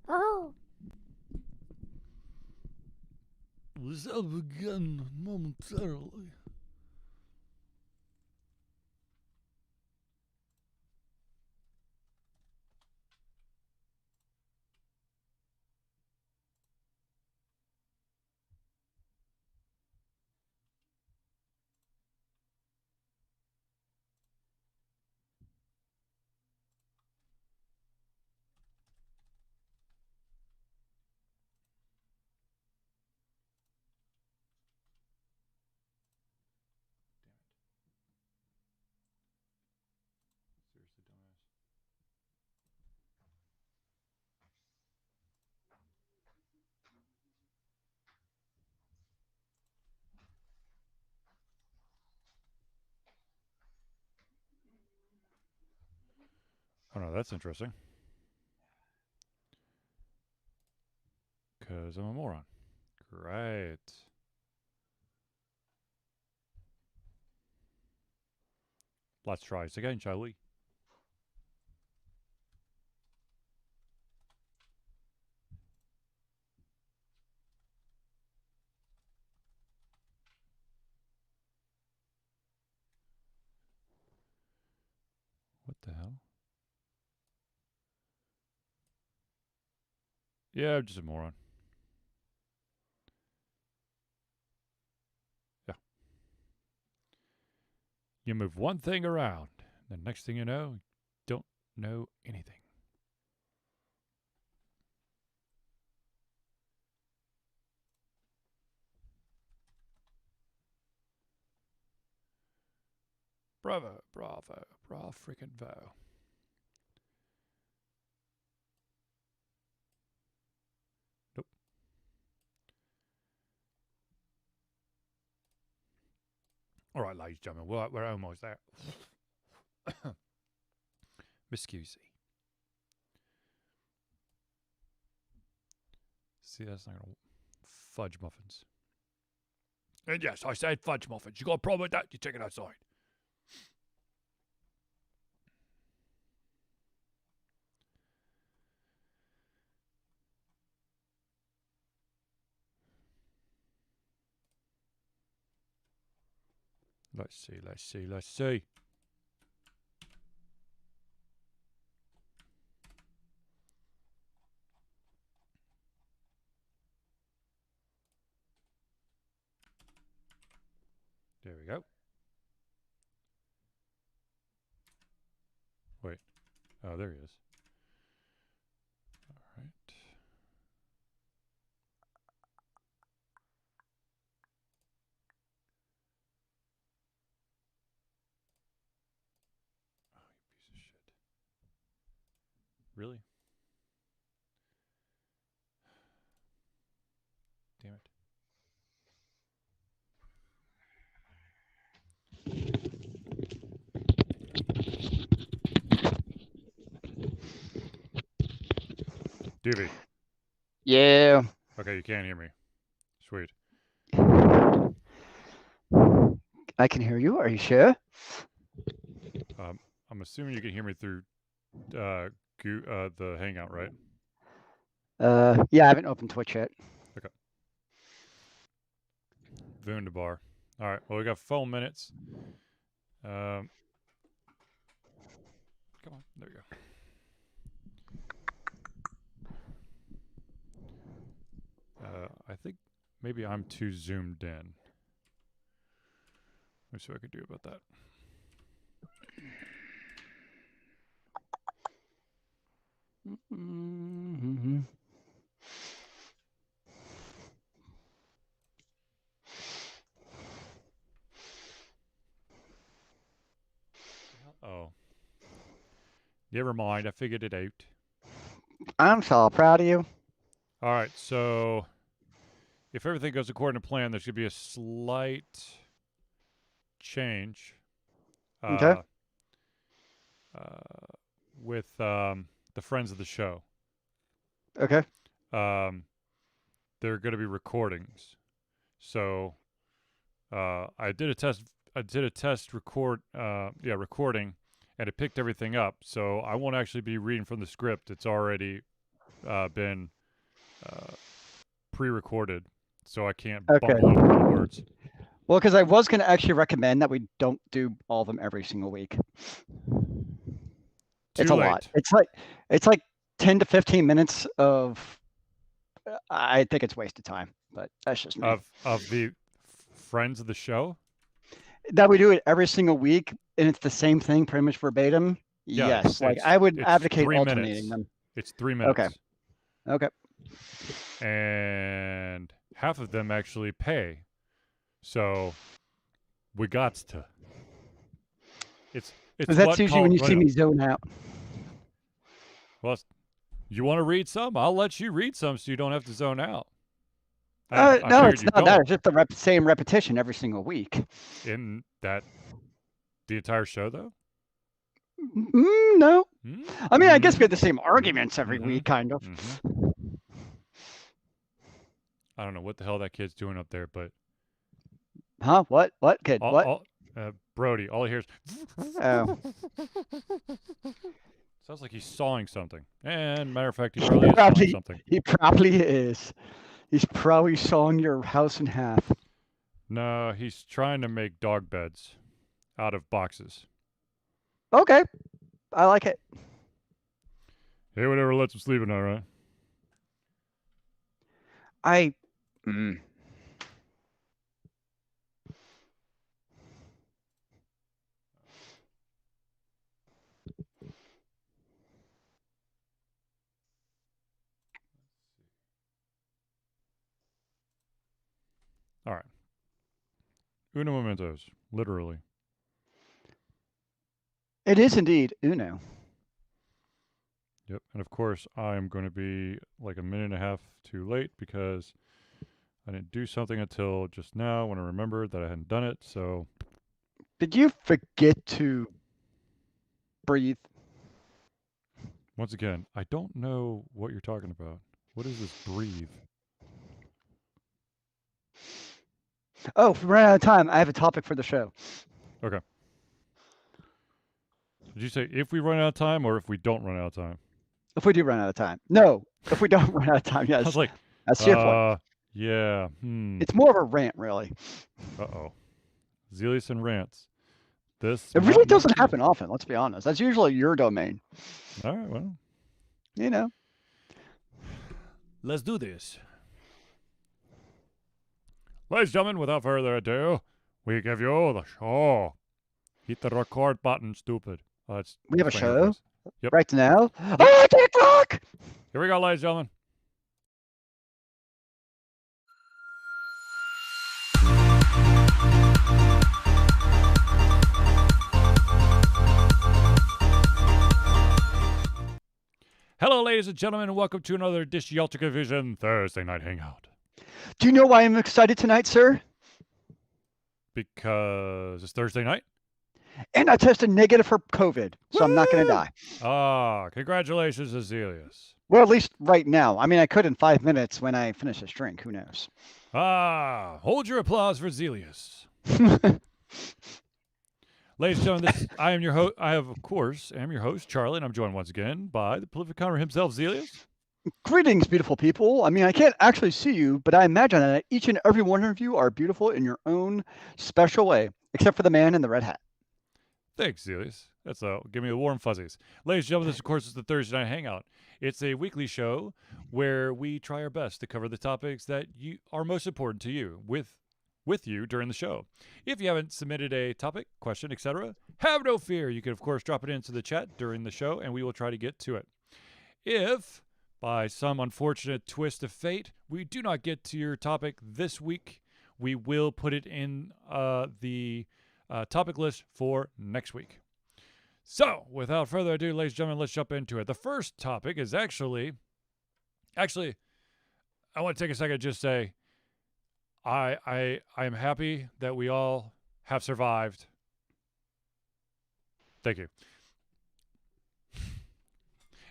Oh. We shall begin momentarily. Seriously, dumbass. Oh no, that's interesting. Because I'm a moron. Great. Let's try this again, shall we? What the hell? Yeah, I'm just a moron. Yeah. You move one thing around, the next thing you know, you don't know anything. Bravo, bravo, bravo, freaking vow. Nope. All right, ladies and gentlemen, we're almost there. Miss QC. See, that's not gonna fudge muffins. And yes, I said fudge muffins. You got a problem with that? You take it outside. Let's see, let's see, let's see. There we go. Wait. Oh, there he is. All right. Oh, you piece of shit. Really? Damn it. Doobie. Yeah. Okay, you can't hear me. Sweet. I can hear you. Are you sure? I'm assuming you can hear me through the Hangout, right? Yeah, I haven't opened Twitch yet. Okay. Wunderbar. All right. Well, we got 4 minutes. Come on. There you go. I think maybe I'm too zoomed in. Let me see what I can do about that. Mm-hmm. Oh. Never mind. I figured it out. I'm so proud of you. All right. So, if everything goes according to plan, there should be a slight change. Okay. With the friends of the show. Okay. They're going to be recordings. So I did a test. I did a test recording, and it picked everything up. So I won't actually be reading from the script. It's already been pre-recorded, so I can't Okay. bumble over my words. Well, because I was going to actually recommend that we don't do all of them every single week. It's Too a late. lot. It's like 10 to 15 minutes of. I think it's wasted time, but that's just me. Of the friends of the show. That we do it every single week, and it's the same thing, pretty much verbatim. Yeah, Yes, like I would it's advocate 3 alternating minutes. them. It's 3 minutes. Okay. And half of them actually pay. So we got to. It's That's usually when you see me zone out. Well, you want to read some? I'll let you read some so you don't have to zone out. No, it's not that. It's just the same repetition every single week. In that, the entire show, though? No. I mean, I guess we have the same arguments every week, kind of. I don't know what the hell that kid's doing up there, but... Huh? What? What kid? What? Brody, all he hears... Oh. Sounds like he's sawing something. And, matter of fact, he probably is sawing something. He probably is. He's probably sawing your house in half. No, he's trying to make dog beds out of boxes. Okay. I like it. Hey, whatever lets him sleep at night, right? All right. Uno momentos, literally. It is indeed Uno. Yep. And of course, I'm going to be like a minute and a half too late because I didn't do something until just now when I remembered that I hadn't done it. So. Did you forget to breathe? Once again, I don't know what you're talking about. What is this breathe? Oh, if we run out of time, I have a topic for the show. Okay. Did you say if we run out of time or if we don't run out of time? If we do run out of time. No, if we don't run out of time, yes. I was like, that's your point. Yeah. It's more of a rant, really. Uh-oh. Zelius and rants. It really doesn't happen often, let's be honest. That's usually your domain. All right, well. You know. Let's do this. Ladies and gentlemen, without further ado, we give you the show. Hit the record button, stupid. We have a show? Yep. Right now? Yep. Oh, TikTok! Here we go, ladies and gentlemen. Hello, ladies and gentlemen, and welcome to another Dish Yeltica Vision Thursday Night Hangout. Do you know why I'm excited tonight, sir? Because it's Thursday night? And I tested negative for COVID, so I'm not going to die. Ah, congratulations, Azelius. Well, at least right now. I mean, I could in 5 minutes when I finish this drink. Who knows? Ah, hold your applause for Zelius. Ladies and gentlemen, I am your host. I have, of course, am your host, Charlie, and I'm joined once again by the prolific counter himself, Zelius. Greetings, beautiful people. I mean, I can't actually see you, but I imagine that each and every one of you are beautiful in your own special way, except for the man in the red hat. Thanks, Zelius. That's give me the warm fuzzies. Ladies and gentlemen, this, of course, is the Thursday Night Hangout. It's a weekly show where we try our best to cover the topics that are most important to you with you during the show. If you haven't submitted a topic, question, etc., have no fear. You can, of course, drop it into the chat during the show, and we will try to get to it. If, by some unfortunate twist of fate, we do not get to your topic this week, we will put it in the topic list for next week. So, without further ado, ladies and gentlemen, let's jump into it. The first topic is actually, I want to take a second and just say, I am happy that we all have survived. Thank you.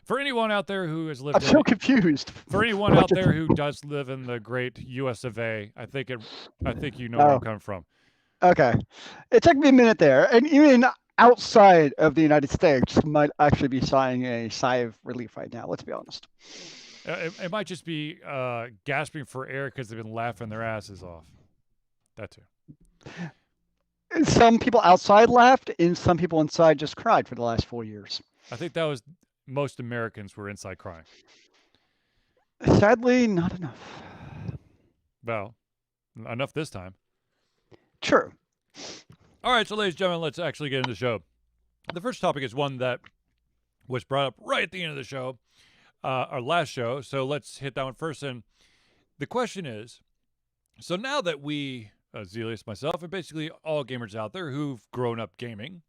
For anyone out there who has lived, I'm so confused. For anyone out there who does live in the great U.S. of A., I think you know where I'm coming from. Okay, it took me a minute there, and even outside of the United States might actually be sighing a sigh of relief right now. Let's be honest. It might just be gasping for air because they've been laughing their asses off. That too. Some people outside laughed, and some people inside just cried for the last 4 years. I think that was most Americans were inside crying. Sadly, not enough. Well, enough this time. True. All right, so ladies and gentlemen, let's actually get into the show. The first topic is one that was brought up right at the end of the show, our last show. So let's hit that one first. And the question is, so now that we, Zelius, myself, and basically all gamers out there who've grown up gaming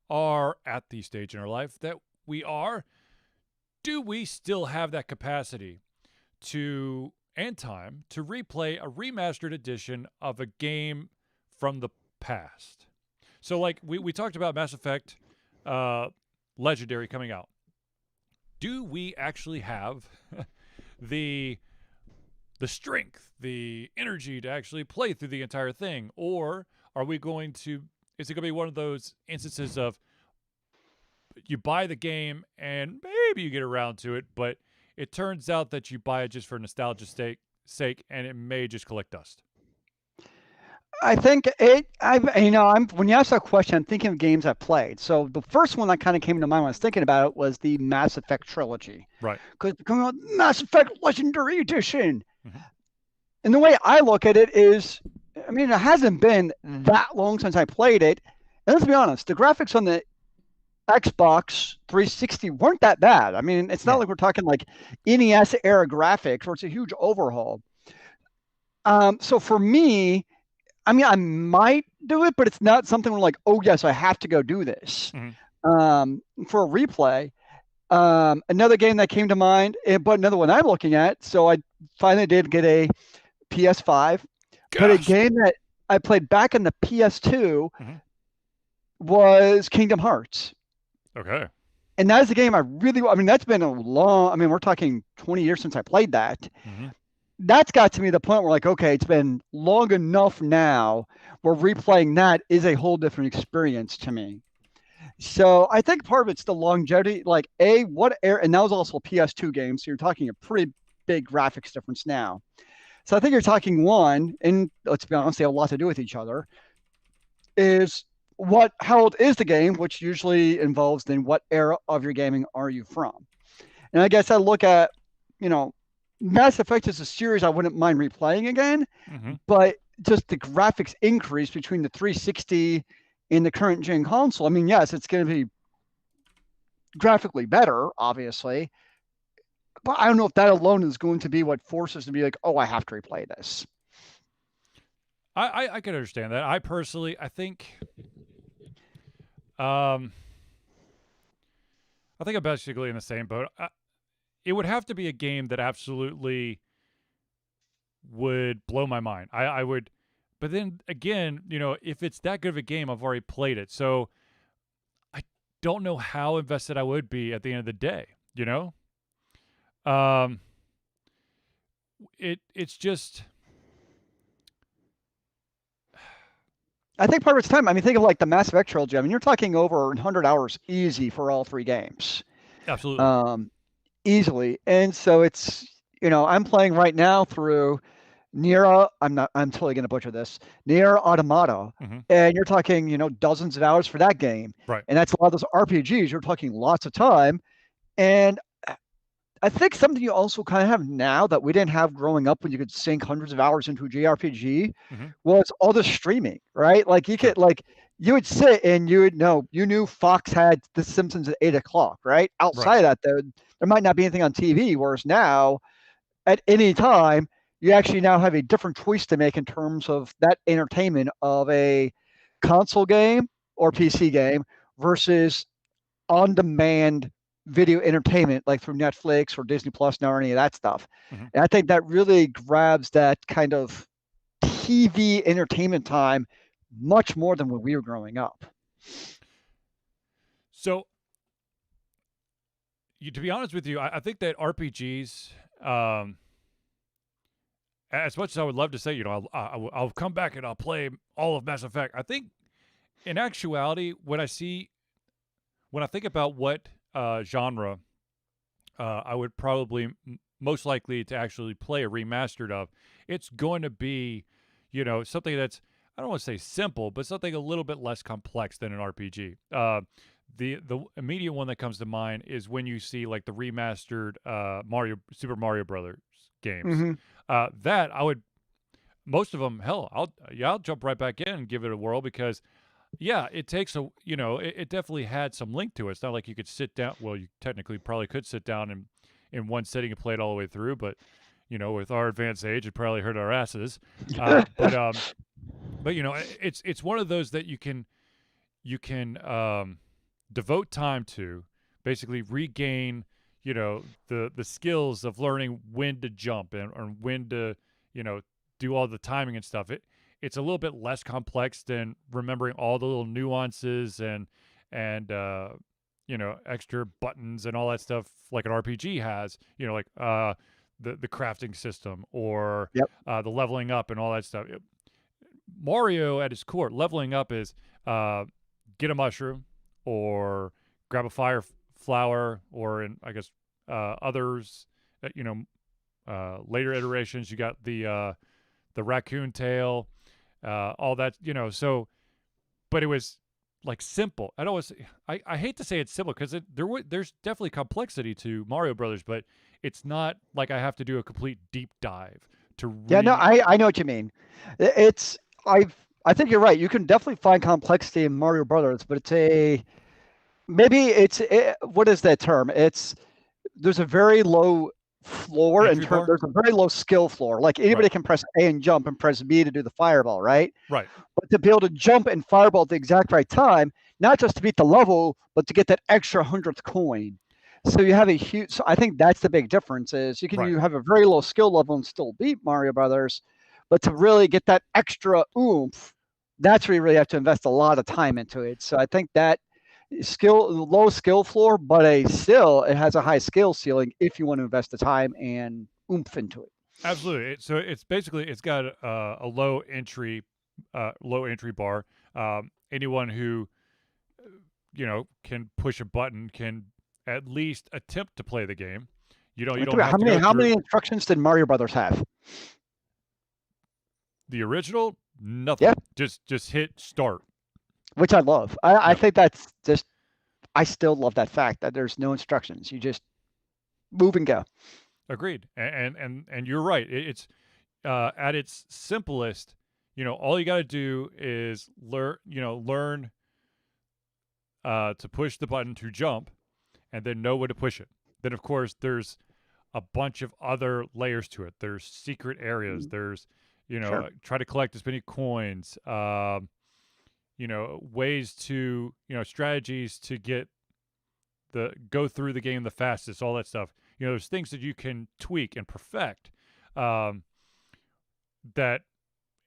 are at the stage in our life that we are, do we still have that capacity to and time to replay a remastered edition of a game from the past? So like we talked about Mass Effect Legendary coming out. Do we actually have the strength, the energy to actually play through the entire thing? Or are we going to, is it going to be one of those instances of you buy the game and maybe you get around to it, but it turns out that you buy it just for nostalgia's sake and it may just collect dust? I think I'm when you ask that question, I'm thinking of games I've played. So the first one that kind of came to mind when I was thinking about it was the Mass Effect trilogy. Right. Because coming out Mass Effect Legendary Edition. Mm-hmm. And the way I look at it is, I mean, it hasn't been that long since I played it. And let's be honest, the graphics on the Xbox 360 weren't that bad. I mean, it's not No. like we're talking like NES era graphics where it's a huge overhaul. So for me, I mean, I might do it, but it's not something where like, oh yes, I have to go do this for a replay. Another game that came to mind, but another one I'm looking at. So I finally did get a PS5, but a game that I played back in the PS2 was Kingdom Hearts. Okay. And that is a game I really, I mean, that's been a long, I mean, we're talking 20 years since I played that. That's got to me the point where like, okay, it's been long enough now where replaying that is a whole different experience to me. So I think part of it's the longevity, like and that was also a PS2 game. So you're talking a pretty big graphics difference now. So I think you're talking one, and let's be honest, they have a lot to do with each other, is how old is the game, which usually involves then what era of your gaming are you from? And I guess I look at, Mass Effect is a series I wouldn't mind replaying again, but just the graphics increase between the 360 and the current gen console. I mean, yes, it's going to be graphically better, obviously, but I don't know if that alone is going to be what forces to be like, oh, I have to replay this. I can understand that. I personally, I think I'm basically in the same boat. It would have to be a game that absolutely would blow my mind. I would, but then again, if it's that good of a game, I've already played it. So I don't know how invested I would be at the end of the day, It's just, I think part of its time, I mean, think of like the Mass Effect trilogy. I mean, you're talking over 100 hours easy for all three games. absolutely. Easily. And so it's, I'm playing right now through I'm totally going to butcher this, Nier Automata. And you're talking, dozens of hours for that game. Right. And that's a lot of those RPGs. You're talking lots of time. And I think something you also kind of have now that we didn't have growing up when you could sink hundreds of hours into a JRPG was all the streaming, right? Like you could you would sit and you would know, you knew Fox had The Simpsons at 8:00, right? Outside of that, though, there might not be anything on TV. Whereas now, at any time, you actually now have a different choice to make in terms of that entertainment of a console game or PC game versus on-demand video entertainment like through Netflix or Disney Plus now or any of that stuff. And I think that really grabs that kind of TV entertainment time much more than when we were growing up. So, to be honest with you, I think that RPGs, as much as I would love to say, I'll come back and I'll play all of Mass Effect, I think in actuality, when I think about what genre I would probably most likely to actually play a remastered of, it's going to be, something that's, I don't want to say simple, but something a little bit less complex than an RPG. The immediate one that comes to mind is when you see like the remastered Super Mario Brothers games. Hmm. That I would most of them, hell, I'll jump right back in and give it a whirl because yeah, it takes it definitely had some link to it. It's not like you could sit down. Well, you technically probably could sit down and in one sitting and play it all the way through, but with our advanced age, it probably hurt our asses. But it's one of those that you can devote time to, basically regain the skills of learning when to jump and when to you know do all the timing and stuff. It's a little bit less complex than remembering all the little nuances and extra buttons and all that stuff like an RPG has. Like the crafting system or Yep. the leveling up and all that stuff. Mario at its core, leveling up is get a mushroom or grab a fire flower, or in I guess others, later iterations, you got the raccoon tail, all that. So, but it was like simple. I hate to say it's simple because there's definitely complexity to Mario Brothers, but it's not like I have to do a complete deep dive to Yeah, no, re. I know what you mean. It's I think you're right. You can definitely find complexity in Mario Brothers, but what is that term? There's a very low floor Entry bar. there's a very low skill floor. Like Right. anybody can press A and jump and press B to do the fireball, right? Right. But to be able to jump and fireball at the exact right time, not just to beat the level, but to get that extra 100th coin. So you have a huge. So I think that's the big difference is Right. you have a very low skill level and still beat Mario Brothers, but to really get that extra oomph, that's where you really have to invest a lot of time into it. So I think that low skill floor, but it has a high skill ceiling if you want to invest the time and oomph into it. Absolutely. So it's basically it's got a low entry bar. Anyone who can push a button can at least attempt to play the game. You Think don't about have to go how through many instructions did Mario Brothers have? the original. Yeah, Nothing. Just hit start. which I love. I Yep. think that's just I still love that fact that there's no instructions. You just move and go. Agreed. And you're right. It's at its simplest. All you got to do is learn to push the button to jump, and then know where to push it. Then of course there's a bunch of other layers to it. There's secret areas. There's Sure. try to collect as many coins. Ways to strategies to go through the game the fastest. All that stuff. There's things that you can tweak and perfect. Um, that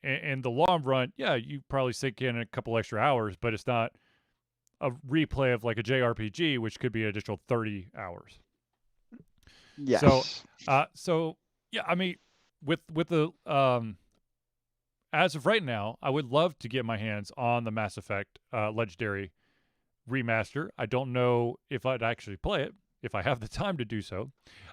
in the long run, yeah, you probably sink in a couple extra hours, but it's not a replay of like a JRPG, which could be an additional 30 hours. So, Yes. so yeah, I mean, with the as of right now, I would love to get my hands on the Mass Effect Legendary remaster. I don't know if I'd actually play it if I have the time to do so.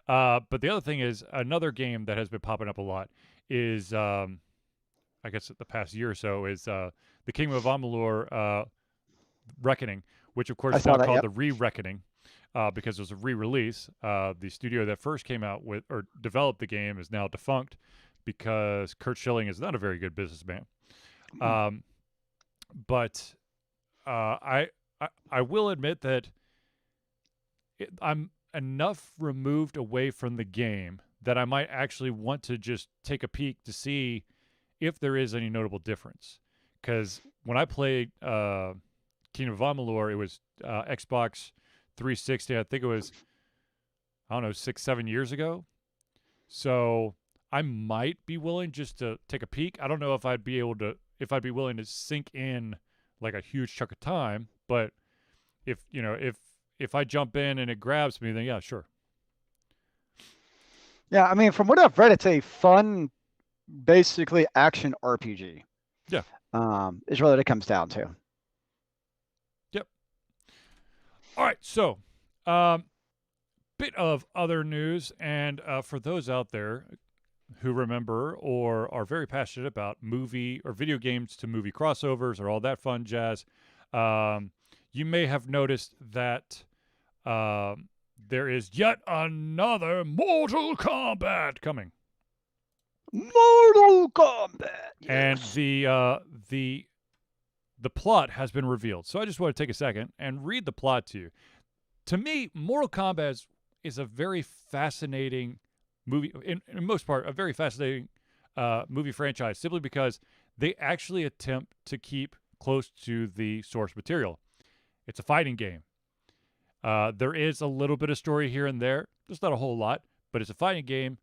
But the other thing is another game that has been popping up a lot is I guess the past year or so is the Kingdom of Amalur Reckoning, which of course I is saw now that. called Yep. the Re-Reckoning. Because it was a re-release. The studio that first came out with or developed the game is now defunct because Kurt Schilling is not a very good businessman. Um, but I will admit that I'm enough removed away from the game that I might actually want to just take a peek to see if there is any notable difference. Because when I played Kingdom of Amalur, it was Xbox 360. I think it was, I don't know, 6, 7 years ago. So I might be willing just to take a peek. I don't know if I'd be willing to sink in like a huge chunk of time, but if I jump in and it grabs me, then yeah, sure. Yeah, I mean, from what I've read, it's a fun, basically action RPG. Yeah. Is really what it comes down to. Yep. All right. So, um, bit of other news, and for those out there who remember or are very passionate about movie or video games to movie crossovers or all that fun jazz, um, you may have noticed that there is yet another Mortal Kombat coming. Mortal Kombat. Yes. And the plot has been revealed. So I just want to take a second and read the plot to you. To me, Mortal Kombat is a very fascinating movie, in most part, a very fascinating movie franchise, simply because they actually attempt to keep close to the source material. It's a fighting game. There is a little bit of story here and there. There's not a whole lot, but it's a fighting game.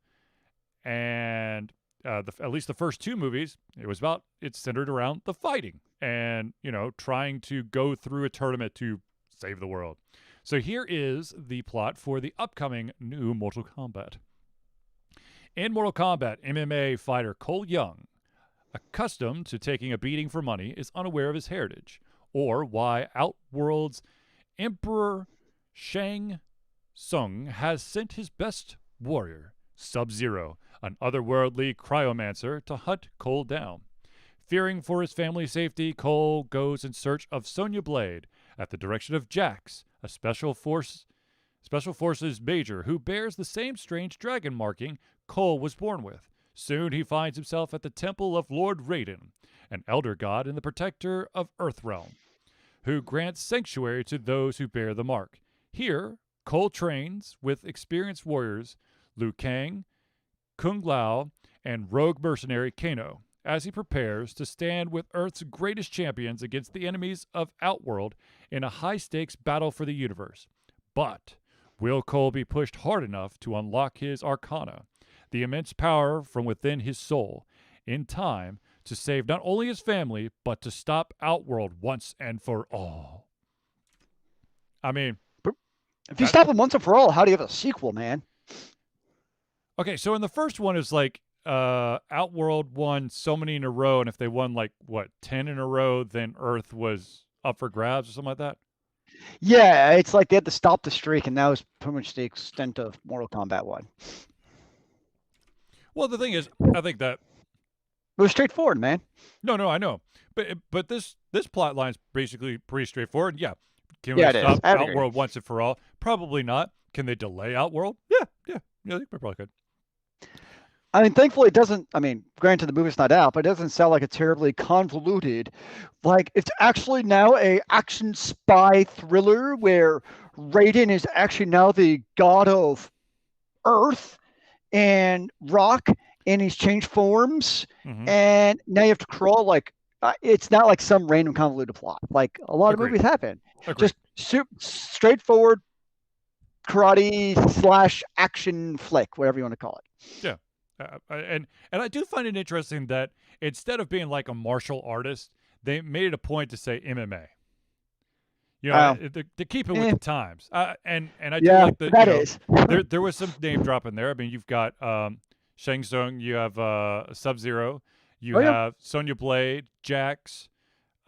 And at least the first two movies, it's centered around the fighting and, trying to go through a tournament to save the world. So here is the plot for the upcoming new Mortal Kombat. In Mortal Kombat, MMA fighter Cole Young, accustomed to taking a beating for money, is unaware of his heritage, or why Outworld's Emperor Shang Tsung has sent his best warrior, Sub-Zero, an otherworldly cryomancer, to hunt Cole down. Fearing for his family's safety, Cole goes in search of Sonya Blade at the direction of Jax, a special forces major who bears the same strange dragon marking Cole was born with. Soon he finds himself at the temple of Lord Raiden, an elder god and the protector of Earthrealm, who grants sanctuary to those who bear the mark. Here, Cole trains with experienced warriors Liu Kang, Kung Lao, and rogue mercenary Kano, as he prepares to stand with Earth's greatest champions against the enemies of Outworld in a high-stakes battle for the universe. But will Cole be pushed hard enough to unlock his arcana, the immense power from within his soul, in time to save not only his family, but to stop Outworld once and for all? I mean, if you stop him once and for all, how do you have a sequel, man? Okay, so in the first one, it's like Outworld won so many in a row, and if they won 10 in a row, then Earth was up for grabs or something like that. Yeah, it's like they had to stop the streak, and that was pretty much the extent of Mortal Kombat 1. Well, the thing is, I think that it was straightforward, man. No, I know, but this plot line's basically pretty straightforward. Yeah, can we stop Outworld once and for all? Probably not. Can they delay Outworld? Yeah, they probably could. I mean, thankfully, it doesn't. I mean, granted, the movie's not out, but it doesn't sound like a terribly convoluted. Like, it's actually now a action spy thriller where Raiden is actually now the god of Earth and rock, and he's changed forms, and now you have to crawl. Like, it's not like some random convoluted plot. Like a lot of movies happen. Just straightforward karate / action flick, whatever you want to call it. Yeah. And I do find it interesting that instead of being like a martial artist, they made it a point to say MMA. To keep it with the times. And I do like that. There was some name drop in there. I mean, you've got Shang Tsung, you have Sub-Zero, you have Sonya Blade, Jax,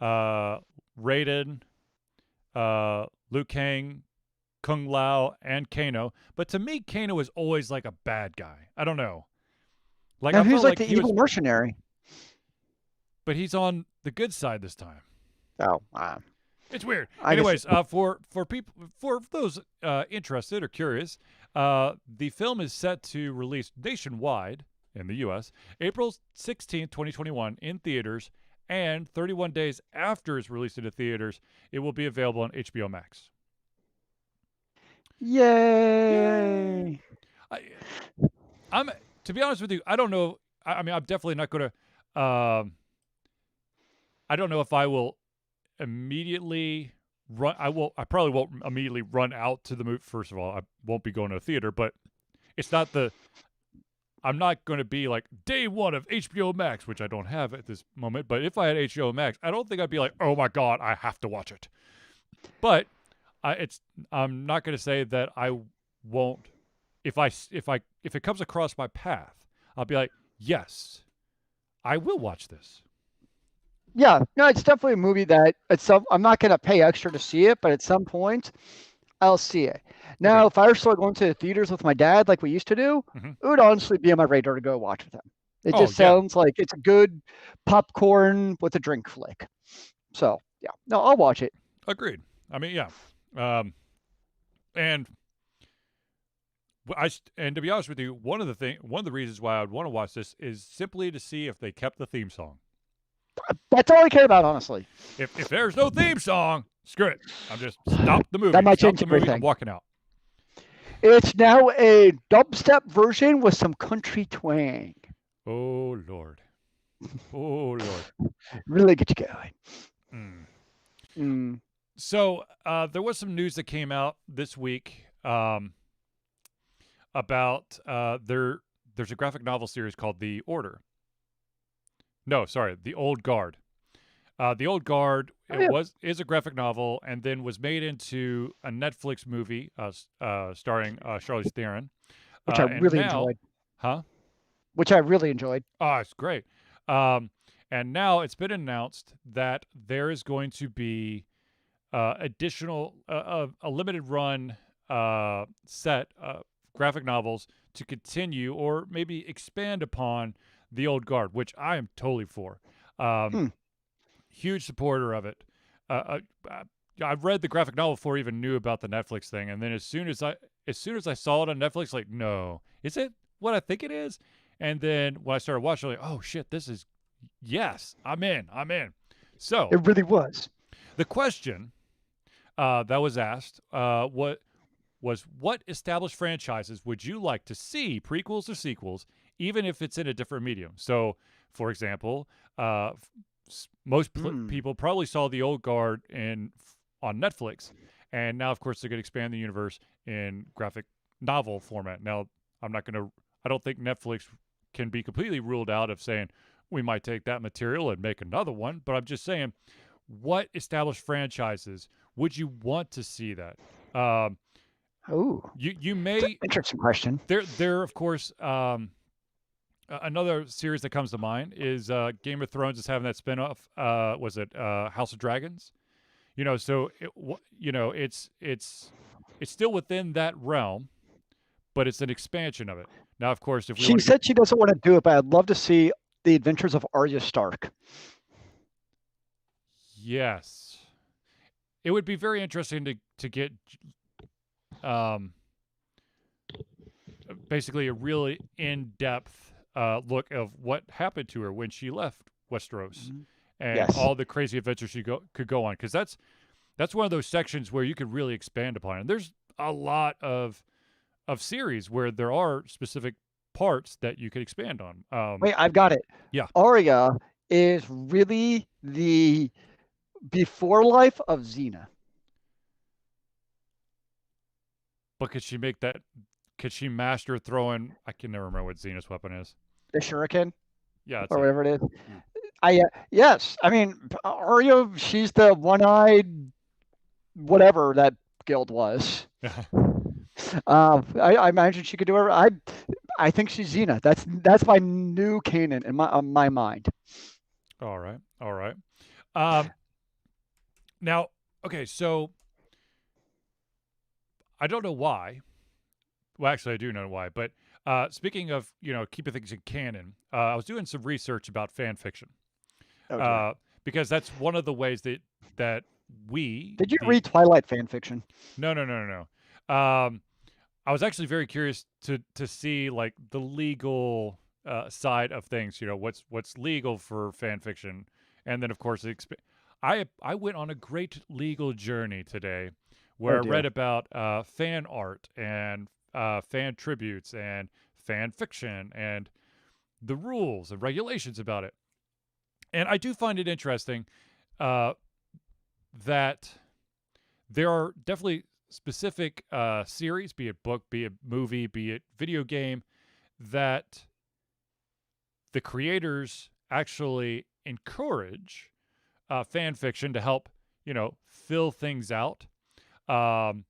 Raiden, Liu Kang, Kung Lao, and Kano. But to me, Kano is always like a bad guy. I don't know. Like, he was like the evil mercenary. But he's on the good side this time. Oh, it's weird. Anyways, for those interested or curious, the film is set to release nationwide in the U.S. April 16th, 2021 in theaters, and 31 days after it's released into theaters, it will be available on HBO Max. Yay! I'm to be honest with you, I don't know. I mean, I'm definitely not going to. I don't know if I will immediately run. I probably won't immediately run out to the movie. First of all, I won't be going to a theater, but it's not the. I'm not going to be like day one of HBO Max, which I don't have at this moment. But if I had HBO Max, I don't think I'd be like, oh my god, I have to watch it. But I'm not going to say that I won't. If it comes across my path, I'll be like, yes, I will watch this. Yeah, no, it's definitely a movie that I'm not going to pay extra to see it, but at some point, I'll see it. Okay. Now, if I were still going to the theaters with my dad like we used to do, Hmm. it would honestly be on my radar to go watch with him. It Oh just yeah, sounds like it's a good popcorn with a drink flick. So, yeah. No, I'll watch it. agreed. I mean, yeah. And and to be honest with you, one of the reasons why I would want to watch this is simply to see if they kept the theme song. That's all I care about, honestly. If there's no theme song, screw it. I'm just That might stop change the movie. I'm everything. walking out. It's now a dubstep version with some country twang. Oh Lord. Oh Lord. Really get you going. Mm. Mm. So there was some news that came out this week about there's a graphic novel series called The Order. No, sorry, The Old Guard. The Old Guard Oh, yeah. is a graphic novel and then was made into a Netflix movie starring Charlize Theron. Which I And really now, enjoyed. huh? Which I really enjoyed. Oh, it's great. Um, and now it's been announced that there is going to be additional a limited run set graphic novels to continue or maybe expand upon the Old Guard, which I am totally for. Um, Hmm. Huge supporter of it. I've read the graphic novel before I even knew about the Netflix thing, and then as soon as I saw it on Netflix, like, no, is it what I think it is? And then when I started watching, like, oh shit, this is yes, I'm in, I'm in. So It really was. the question that was asked what established franchises would you like to see, prequels or sequels, even if it's in a different medium? So, for example, Hmm. people probably saw The Old Guard on Netflix, and now, of course, they're going to expand the universe in graphic novel format. Now, I'm not going to. I don't think Netflix can be completely ruled out of saying we might take that material and make another one, but I'm just saying, what established franchises would you want to see that? Um, Oh, you it's an may interesting question. there of course another series that comes to mind is Game of Thrones is having that spinoff. Was it House of Dragons? So it's still within that realm, but it's an expansion of it. Now, of course, if we She want to get said she doesn't want to do it, but I'd love to see the adventures of Arya Stark. yes, it would be very interesting to get um, basically a really in depth look of what happened to her when she left Westeros Mhm. and Yes. all the crazy adventures she could go on, because that's one of those sections where you could really expand upon it. And there's a lot of series where there are specific parts that you could expand on. Wait, I've got it. Yeah, Arya is really the before life of Xena. but could she master throwing? I can never remember what Xena's weapon is. The Shuriken Yeah, that's or it. whatever it is. I yes, I mean Arya. She's the one-eyed whatever that guild was. Yeah. I imagine she could do it. I think she's Xena. That's my new canon in my mind. All right, all right. Um, Now, okay, so I don't know why. Well, actually, I do know why. But speaking of keeping things in canon, I was doing some research about fan fiction Oh dear. because that's one of the ways that we Did you the read Twilight fan fiction? no. I was actually very curious to see like the legal side of things. What's legal for fan fiction, and then of course I went on a great legal journey today, where Oh I read dear. about fan art and fan tributes and fan fiction and the rules and regulations about it. And I do find it interesting uh, that there are definitely specific series, be it book, be it movie, be it video game, that the creators actually encourage fan fiction to help, fill things out. Um,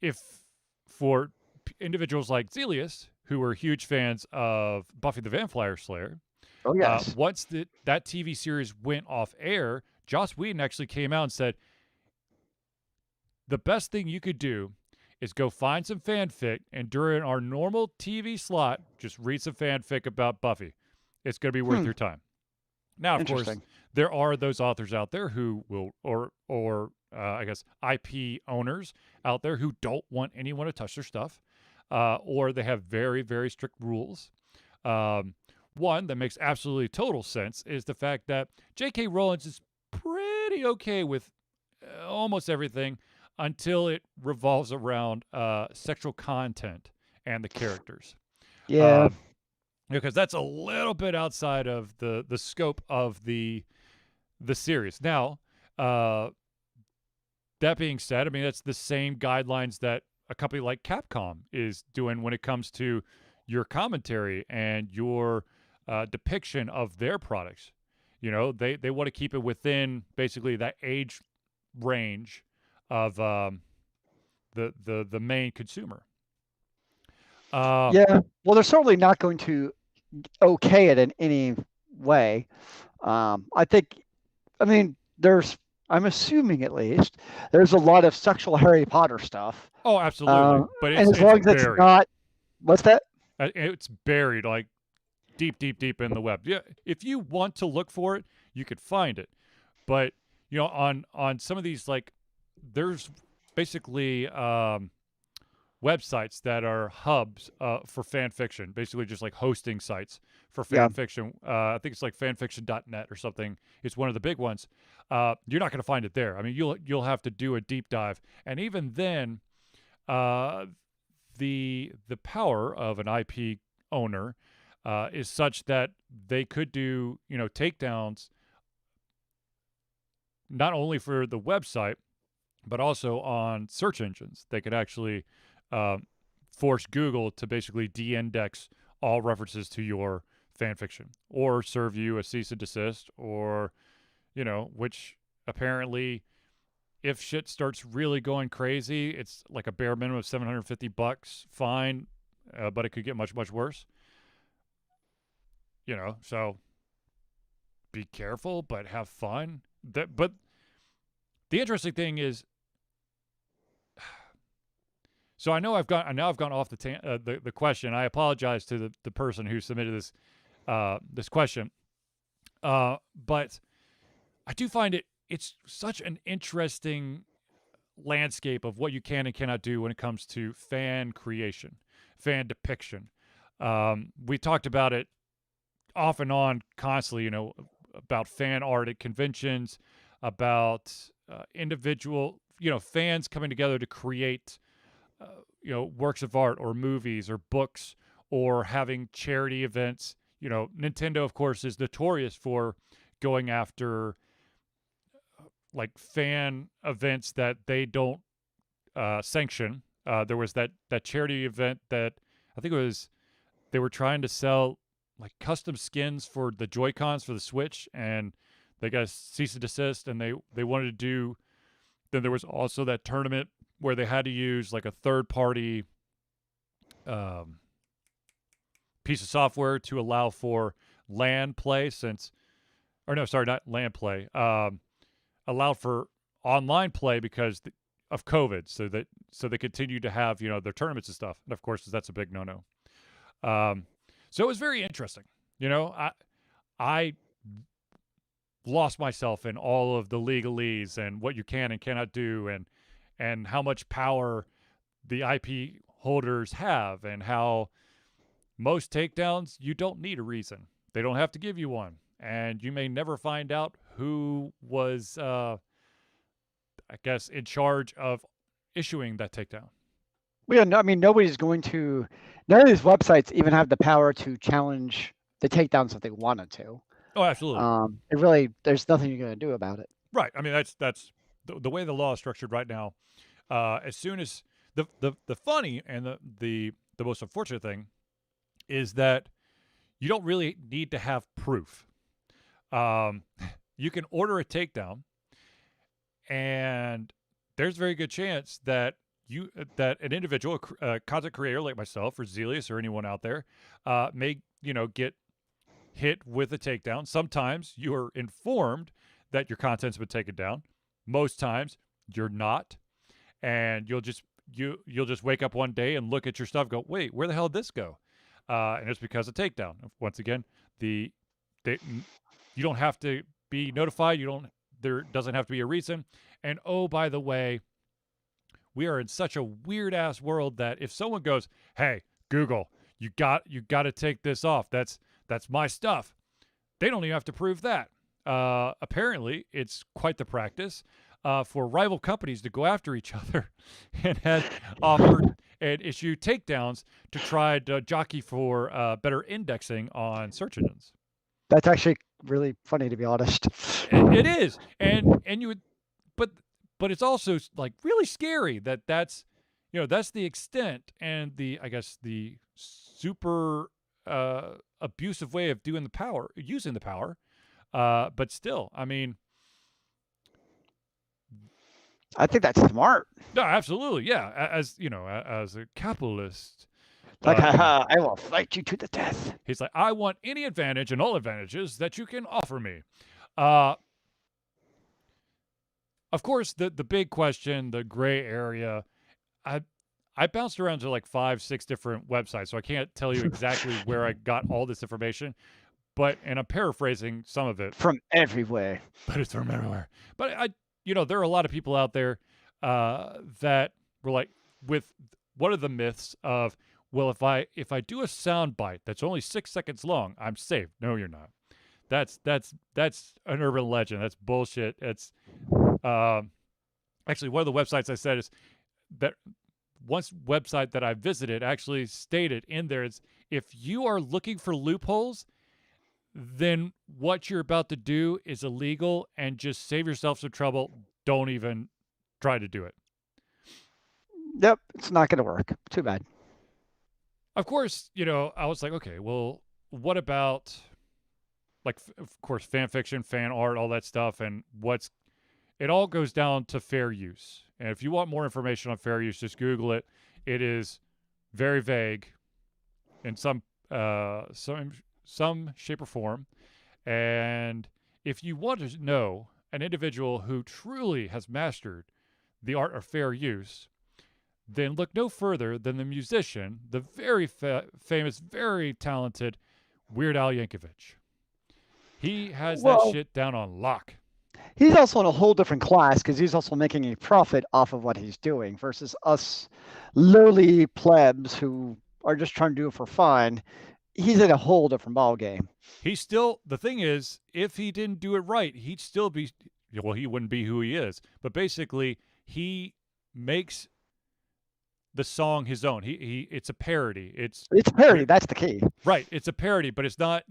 if for individuals like Zelius, who were huge fans of Buffy the Vampire Slayer, Oh yes. once that TV series went off air, Joss Whedon actually came out and said, the best thing you could do is go find some fanfic and during our normal TV slot, just read some fanfic about Buffy. It's going to be worth Hmm. your time. Now, of course, Interesting. there are those authors out there who will, or I guess IP owners out there who don't want anyone to touch their stuff, or they have very, very strict rules. Um, One that makes absolutely total sense is the fact that J.K. Rowling is pretty okay with almost everything until it revolves around sexual content and the characters. Yeah. Um, because that's a little bit outside of the scope of the series. Now, uh, that being said, I mean that's the same guidelines that a company like Capcom is doing when it comes to your commentary and your depiction of their products. You know, they want to keep it within basically that age range of the main consumer. Uh, Yeah. Well, they're certainly not going to okay it in any way. I think, I mean, I'm assuming at least, there's a lot of sexual Harry Potter stuff. oh, absolutely, but And as it's long as it's buried. not, what's that? It's buried like deep, deep, deep in the web. Yeah, if you want to look for it, you could find it. But you know, on some of these, like, there's basically websites that are hubs for fan fiction, basically just like hosting sites for Yeah. fan fiction. I think it's like fanfiction.net or something. It's one of the big ones. You're not going to find it there. I mean, you'll have to do a deep dive, and even then, uh, the power of an IP owner is such that they could do takedowns not only for the website but also on search engines. They could actually uh, force Google to basically de-index all references to your fan fiction or serve you a cease and desist, or which apparently if shit starts really going crazy, it's like a bare minimum of $750 fine, but it could get much, much worse. So be careful, but have fun. But the interesting thing is, so I've gone off the question. I apologize to the person who submitted this question, but I do find it's such an interesting landscape of what you can and cannot do when it comes to fan creation, fan depiction. We talked about it off and on constantly, about fan art at conventions, about individual, fans coming together to create, works of art or movies or books or having charity events. Nintendo, of course, is notorious for going after like fan events that they don't sanction. There was that charity event that I think it was they were trying to sell like custom skins for the Joy Cons for the Switch, and they got a cease and desist, and they wanted to do. Then there was also that tournament where they had to use like a third party piece of software to allow for LAN play, or no, sorry, not LAN play. Allowed for online play because of COVID, so they continue to have their tournaments and stuff, and of course that's a big no-no. So it was very interesting. I lost myself in all of the legalese and what you can and cannot do, and how much power the IP holders have, and how most takedowns you don't need a reason. They don't have to give you one, and you may never find out who was, I guess, in charge of issuing that takedown. Well, yeah, no, I mean, nobody's going to, none of these websites even have the power to challenge the takedowns if they wanted to. Oh, absolutely. It really, there's nothing you're going to do about it. Right. I mean, that's the way the law is structured right now. As soon as the funny and the most unfortunate thing is that you don't really need to have proof. You can order a takedown, and there's a very good chance that that an individual, a content creator like myself or Zelius or anyone out there, may get hit with a takedown. Sometimes you are informed that your content's been taken down. Most times you're not, and you'll just wake up one day and look at your stuff, go, wait, where the hell did this go? And it's because of takedown. Once again, the they, you don't have to be notified. You don't. There doesn't have to be a reason. And oh, by the way, we are in such a weird ass world that if someone goes, "Hey, Google, you got to take this off. That's my stuff." They don't even have to prove that. Apparently, it's quite the practice for rival companies to go after each other and had offered and issue takedowns to try to jockey for better indexing on search engines. That's actually really funny, to be honest. It is, and you would, but it's also like really scary that that's the extent and the I guess the super abusive way of doing the power using the power. But still, I mean, I think that's smart. no, absolutely, yeah. As you know, as a capitalist, Like, you know, haha, I will fight you to the death. he's like, I want any advantage and all advantages that you can offer me. Uh, of course, the big question, the gray area, I I bounced around to like 5, 6 different websites, so I can't tell you exactly where I got all this information. But and I'm paraphrasing some of it, From everywhere. but it's from everywhere. But there are a lot of people out there that were like, with what are the myths of, well, if I do a sound bite that's only 6 seconds long, I'm safe. No, you're not. That's an urban legend. That's bullshit. It's actually one of the websites I said is that once website that I visited actually stated in there is if you are looking for loopholes, then what you're about to do is illegal and just save yourself some trouble. Don't even try to do it. Yep, it's not going to work. Too bad. Of course, I was like, okay, well, what about like, of course, fan fiction, fan art, all that stuff, and it all goes down to fair use. And if you want more information on fair use, just Google it. It is very vague in some shape or form. And if you want to know an individual who truly has mastered the art of fair use, then look no further than the musician, the very famous, very talented Weird Al Yankovic. He has that Well, shit down on lock. he's also in a whole different class because he's also making a profit off of what he's doing versus us lowly plebs who are just trying to do it for fun. He's in a whole different ball game. The thing is, if he didn't do it right, he'd still be, well, he wouldn't be who he is. But basically, he makes the song his own. It's a parody. It's a parody. That's the key. Right. It's a parody, but it's not,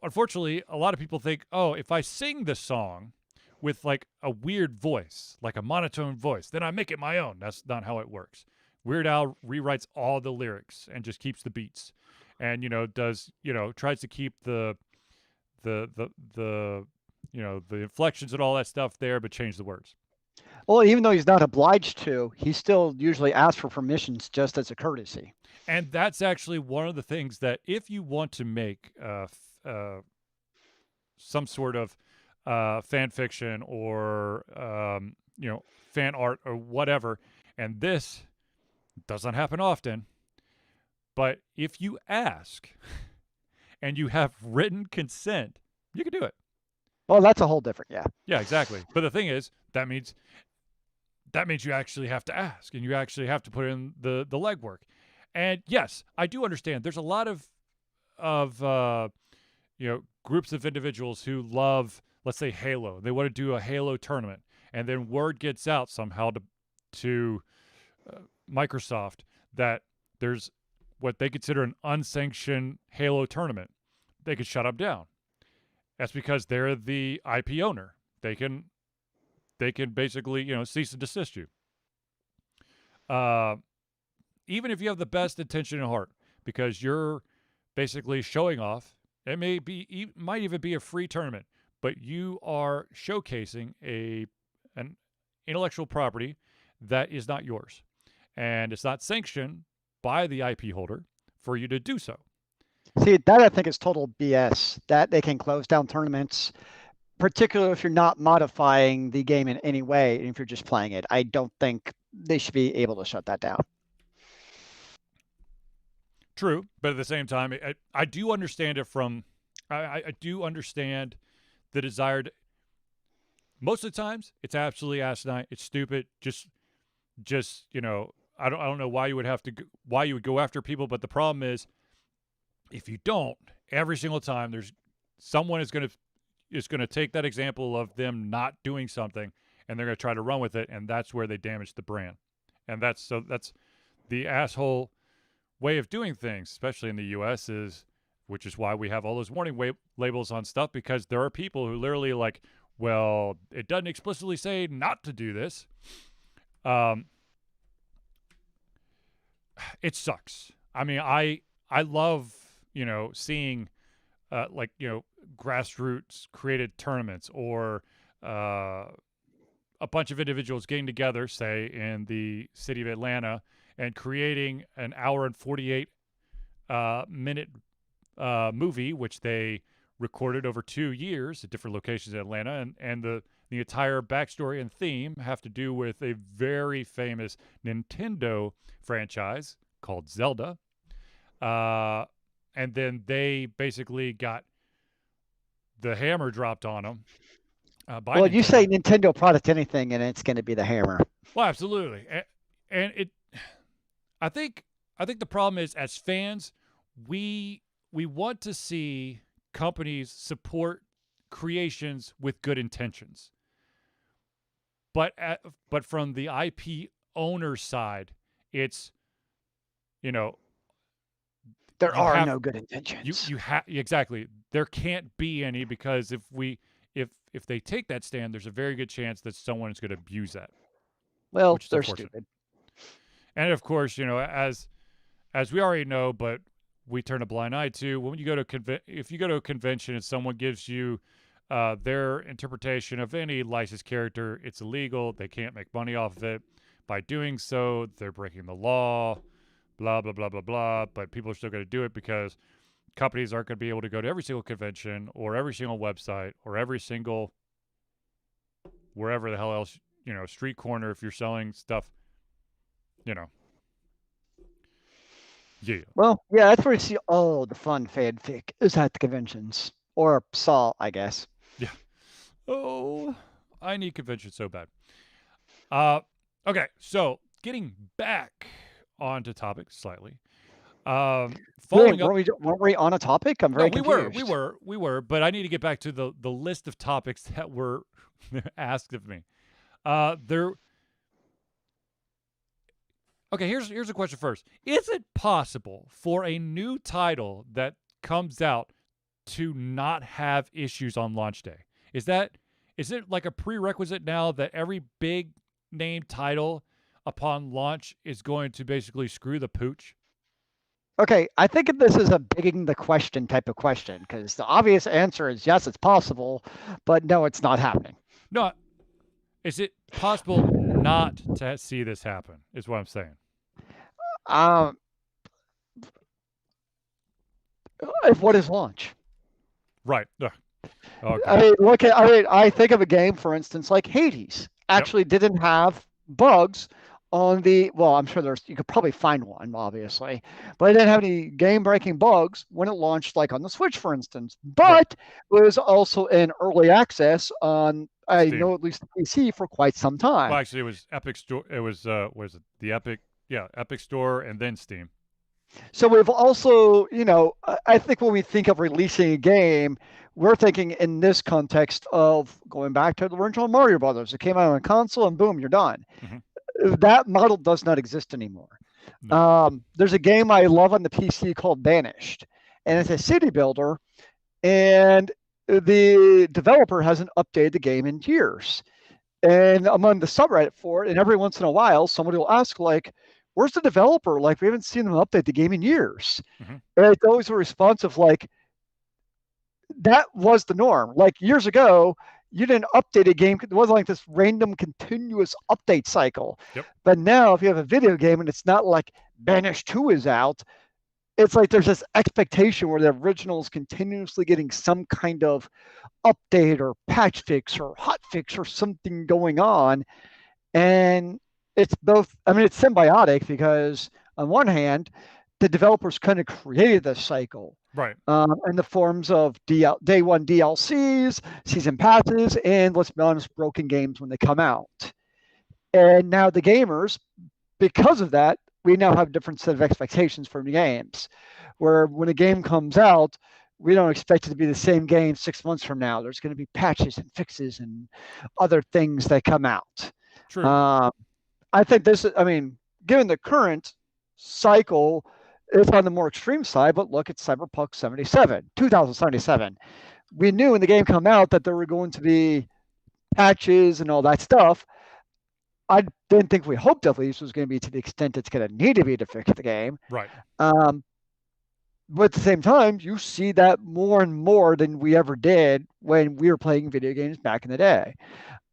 unfortunately, a lot of people think, oh, if I sing this song with like a weird voice, like a monotone voice, then I make it my own. That's not how it works. Weird Al rewrites all the lyrics and just keeps the beats, and tries to keep the the inflections and all that stuff there, but change the words. Well, even though he's not obliged to, he still usually asks for permissions just as a courtesy. And that's actually one of the things that if you want to make some sort of fan fiction or fan art or whatever, and this doesn't happen often, but if you ask and you have written consent, you can do it. Well, that's a whole different, yeah. Yeah, exactly. But the thing is, that means you actually have to ask and you actually have to put in the legwork. And yes, I do understand. There's a lot of groups of individuals who love, let's say, Halo. They want to do a Halo tournament, and then word gets out somehow to Microsoft that there's what they consider an unsanctioned Halo tournament. They could shut them down. That's because they're the IP owner. They can basically cease and desist you. Even if you have the best intention in heart, because you're basically showing off. It might even be a free tournament, but you are showcasing an intellectual property that is not yours, and it's not sanctioned by the IP holder for you to do so. See, that I think is total BS. That they can close down tournaments particularly if you're not modifying the game in any way, and if you're just playing it. I don't think they should be able to shut that down. True, but at the same time, I do understand it from. I do understand the desire. Most of the times, it's absolutely asinine. It's stupid. Just I don't know why you would have to why you would go after people, but the problem is if you don't, every single time there's someone is going to take that example of them not doing something and they're going to try to run with it, and that's where they damage the brand. And that's the asshole way of doing things, especially in the US, is which is why we have all those warning labels on stuff, because there are people who literally like, well, it doesn't explicitly say not to do this. It sucks. I mean, I love, seeing grassroots created tournaments or a bunch of individuals getting together, say in the city of Atlanta, and creating an hour and 48 minute movie, which they recorded over 2 years at different locations in Atlanta, and the entire backstory and theme have to do with a very famous Nintendo franchise called Zelda. And then they basically got the hammer dropped on them by Well, Nintendo. you say Nintendo product anything, and it's going to be the hammer. Well, absolutely, and it. I think the problem is, as fans, we want to see companies support creations with good intentions, but from the IP owner side, it's there are no good intentions. You have exactly. There can't be any, because if they take that stand, there's a very good chance that someone is going to abuse that. Well, which is they're unfortunate. stupid. And of course, as we already know, but we turn a blind eye to, when you go to if you go to a convention and someone gives you their interpretation of any licensed character, it's illegal. They can't make money off of it. By doing so, they're breaking the law. Blah blah blah blah blah. But people are still going to do it because companies aren't going to be able to go to every single convention or every single website or every single wherever the hell else, street corner, if you're selling stuff, Yeah. Well, yeah, that's where you see all the fun fanfic is at the conventions, or saw, I guess. Yeah. Oh, I need conventions so bad. Okay, so getting back onto topic slightly. Wait, weren't we on a topic? I'm very confused. We were, but I need to get back to the list of topics that were asked of me. Okay, here's a question first. Is it possible for a new title that comes out to not have issues on launch day? Is it like a prerequisite now that every big name title upon launch is going to basically screw the pooch? Okay, I think this is a begging the question type of question, because the obvious answer is yes, it's possible, but no, it's not happening. No, is it possible not to see this happen, is what I'm saying. If what is launch? Right. Okay. I think of a game, for instance, like Hades. Actually didn't have bugs on I'm sure you could probably find one, obviously, but it didn't have any game-breaking bugs when it launched, like on the Switch, for instance. But it was also in early access on, I know, at least the PC for quite some time. Well, actually, it was Epic Store. It was the Epic? Yeah, Epic Store and then Steam. So we've also, I think when we think of releasing a game, we're thinking in this context of going back to the original Mario Brothers. It came out on a console and boom, you're done. Mm-hmm. That model does not exist anymore. No. There's a game I love on the PC called Banished, and it's a city builder, and the developer hasn't updated the game in years. And I'm on the subreddit for it, and every once in a while, somebody will ask, like, where's the developer? Like, we haven't seen them update the game in years. Mm-hmm. And it's always a response of, like, that was the norm. Like, years ago, you didn't update a game. It wasn't like this random continuous update cycle. Yep. But now, if you have a video game and it's not like Banished 2 is out, it's like there's this expectation where the original is continuously getting some kind of update or patch fix or hot fix or something going on. And it's both, I mean, it's symbiotic because on one hand, the developers kind of created this cycle Right. in the forms of day one DLCs, season passes, and let's be honest, broken games when they come out. And now the gamers, because of that, we now have a different set of expectations for new games. Where when a game comes out, we don't expect it to be the same game 6 months from now. There's going to be patches and fixes and other things that come out. True. Um, I think this, I mean, given the current cycle, it's on the more extreme side, but look at Cyberpunk 2077. We knew when the game came out that there were going to be patches and all that stuff. I didn't think we hoped at least was going to be to the extent it's going to need to be to fix the game. Right. Um, but at the same time, you see that more and more than we ever did when we were playing video games back in the day,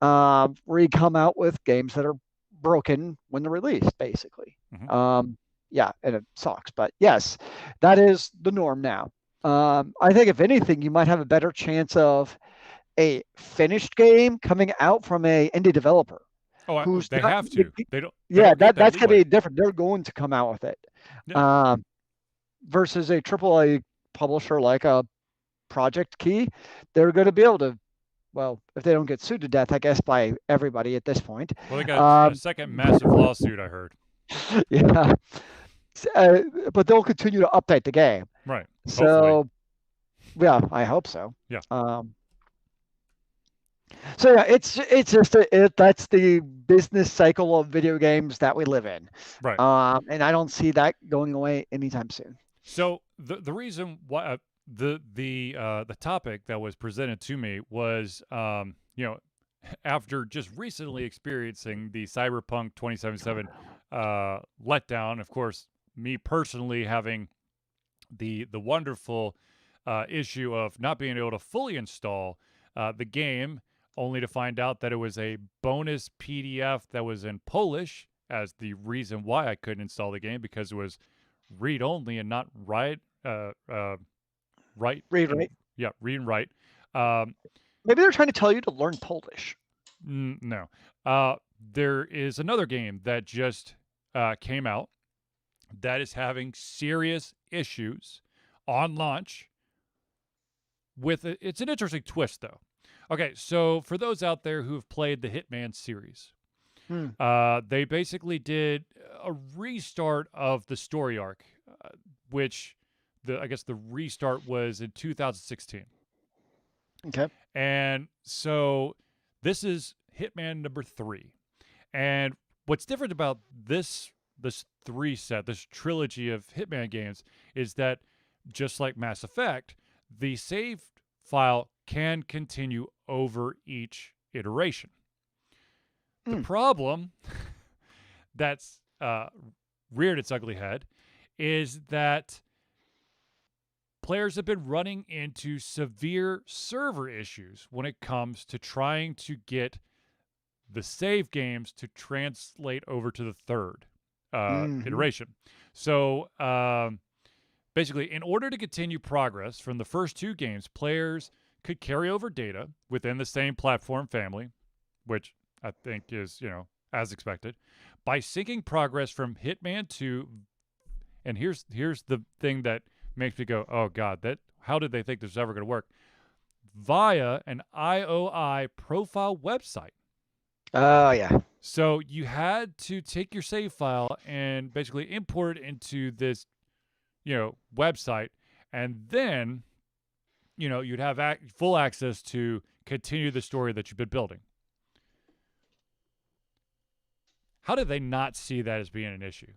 where you come out with games that are broken when they're released, basically. Mm-hmm. Yeah, and it sucks. But yes, that is the norm now. I think if anything, you might have a better chance of a finished game coming out from a indie developer who's They not. have to. They don't. They Yeah, don't get that that's gonna leeway. be different. They're going to come out with it, Yeah. um, versus a AAA publisher like a Project Key. They're going to be able to. Well, if they don't get sued to death, I guess by everybody at this point. Well, they got a Um, second massive lawsuit. I heard. yeah, uh, but they'll continue to update the game. Right. Hopefully. So yeah, I hope so. Yeah. So yeah, it's just that's the business cycle of video games that we live in, Right. and I don't see that going away anytime soon. So the reason why the topic that was presented to me was after just recently experiencing the Cyberpunk 2077 letdown, of course, me personally having the wonderful issue of not being able to fully install the game, only to find out that it was a bonus PDF that was in Polish as the reason why I couldn't install the game, because it was read only and not write. Write Read, and right? yeah, read and write. Um, Maybe they're trying to tell you to learn Polish. no, there is another game that just came out that is having serious issues on launch. It's an interesting twist though. Okay, so for those out there who've played the Hitman series, Hmm. they basically did a restart of the story arc, which I guess the restart was in 2016. Okay. And so this is Hitman number 3. And what's different about this this trilogy of Hitman games is that, just like Mass Effect, the save file can continue over each iteration. The problem that's reared its ugly head is that players have been running into severe server issues when it comes to trying to get the save games to translate over to the third iteration. So basically, in order to continue progress from the first two games, players could carry over data within the same platform family, which I think is, as expected, by syncing progress from Hitman 2. And here's the thing that makes me go, oh God, how did they think this was ever going to work? Via an IOI profile website. Oh, yeah. So you had to take your save file and basically import it into this, website, and then, you'd have full access to continue the story that you've been building. How did they not see that as being an issue?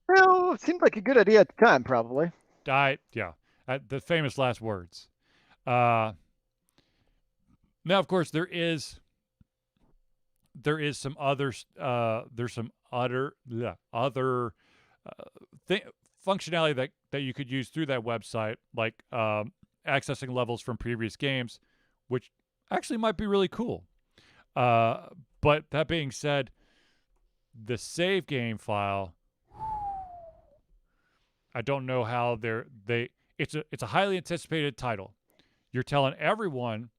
Well, it seemed like a good idea at the time, probably. The famous last words. Now, of course, there is some other functionality that you could use through that website, like accessing levels from previous games, which actually might be really cool. But that being said, the save game file, I don't know how they. It's a highly anticipated title. You're telling everyone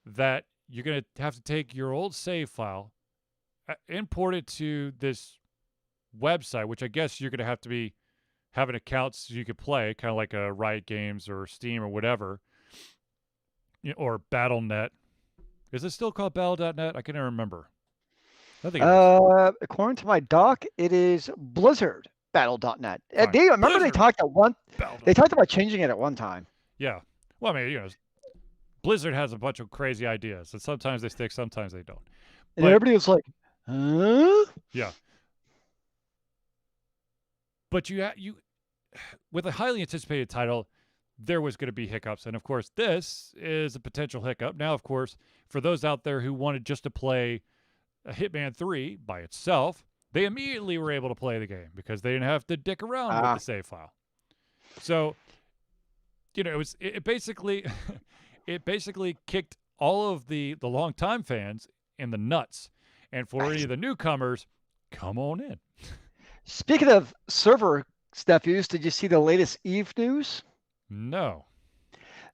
that you're going to have to take your old save file, import it to this website, which I guess you're going to have to be having accounts so you could play, kind of like a Riot Games or Steam or whatever, or BattleNet. Is it still called Battle.net? I can't even remember. I think it is. According to my doc, it is Blizzard Battle.net. Fine. They remember Blizzard they Battle.net. talked about changing it at one time. Yeah. Well, I mean, Blizzard has a bunch of crazy ideas, and sometimes they stick, sometimes they don't. And But everybody was like, huh? yeah. But you with a highly anticipated title, there was going to be hiccups, and of course, this is a potential hiccup. Now, of course, for those out there who wanted just to play a Hitman 3 by itself, they immediately were able to play the game because they didn't have to dick around with the save file. So, it basically it basically kicked all of the longtime fans in the nuts. And for any of the newcomers, come on in. Speaking of server snafus, did you see the latest Eve news? No.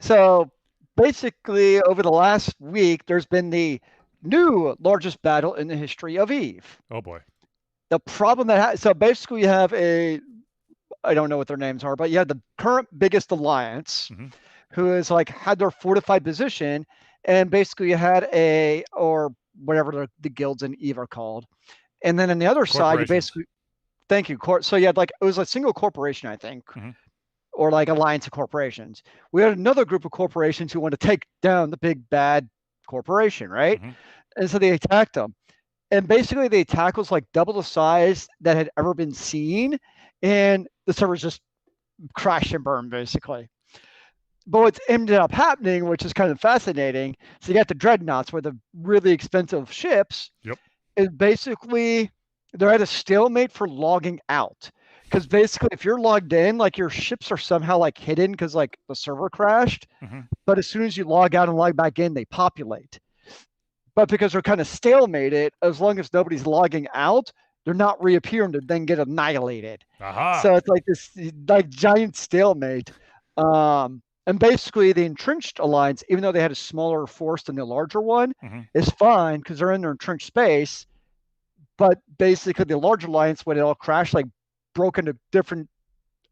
So basically, over the last week, there's been the new largest battle in the history of Eve. Oh boy. The problem so basically you have I don't know what their names are, but you have the current biggest alliance, who is like had their fortified position, and basically you had or whatever the guilds in Eve are called, and then on the other side you basically thank you so you had like it was a single corporation, I think, or like alliance of corporations. We had another group of corporations who wanted to take down the big bad corporation, right? And so they attacked them. And basically the attack was like double the size that had ever been seen, and the servers just crashed and burned basically. But what's ended up happening, which is kind of fascinating, so you got the dreadnoughts, where the really expensive ships, is basically they're at a stalemate for logging out. Because basically, if you're logged in, like your ships are somehow like hidden because like the server crashed. But as soon as you log out and log back in, they populate. But because they're kind of stalemated, as long as nobody's logging out, they're not reappearing to then get annihilated. So it's like this like giant stalemate. And basically, the entrenched alliance, even though they had a smaller force than the larger one, is fine because they're in their entrenched space. But basically, the larger alliance, when it all crashed, like broke into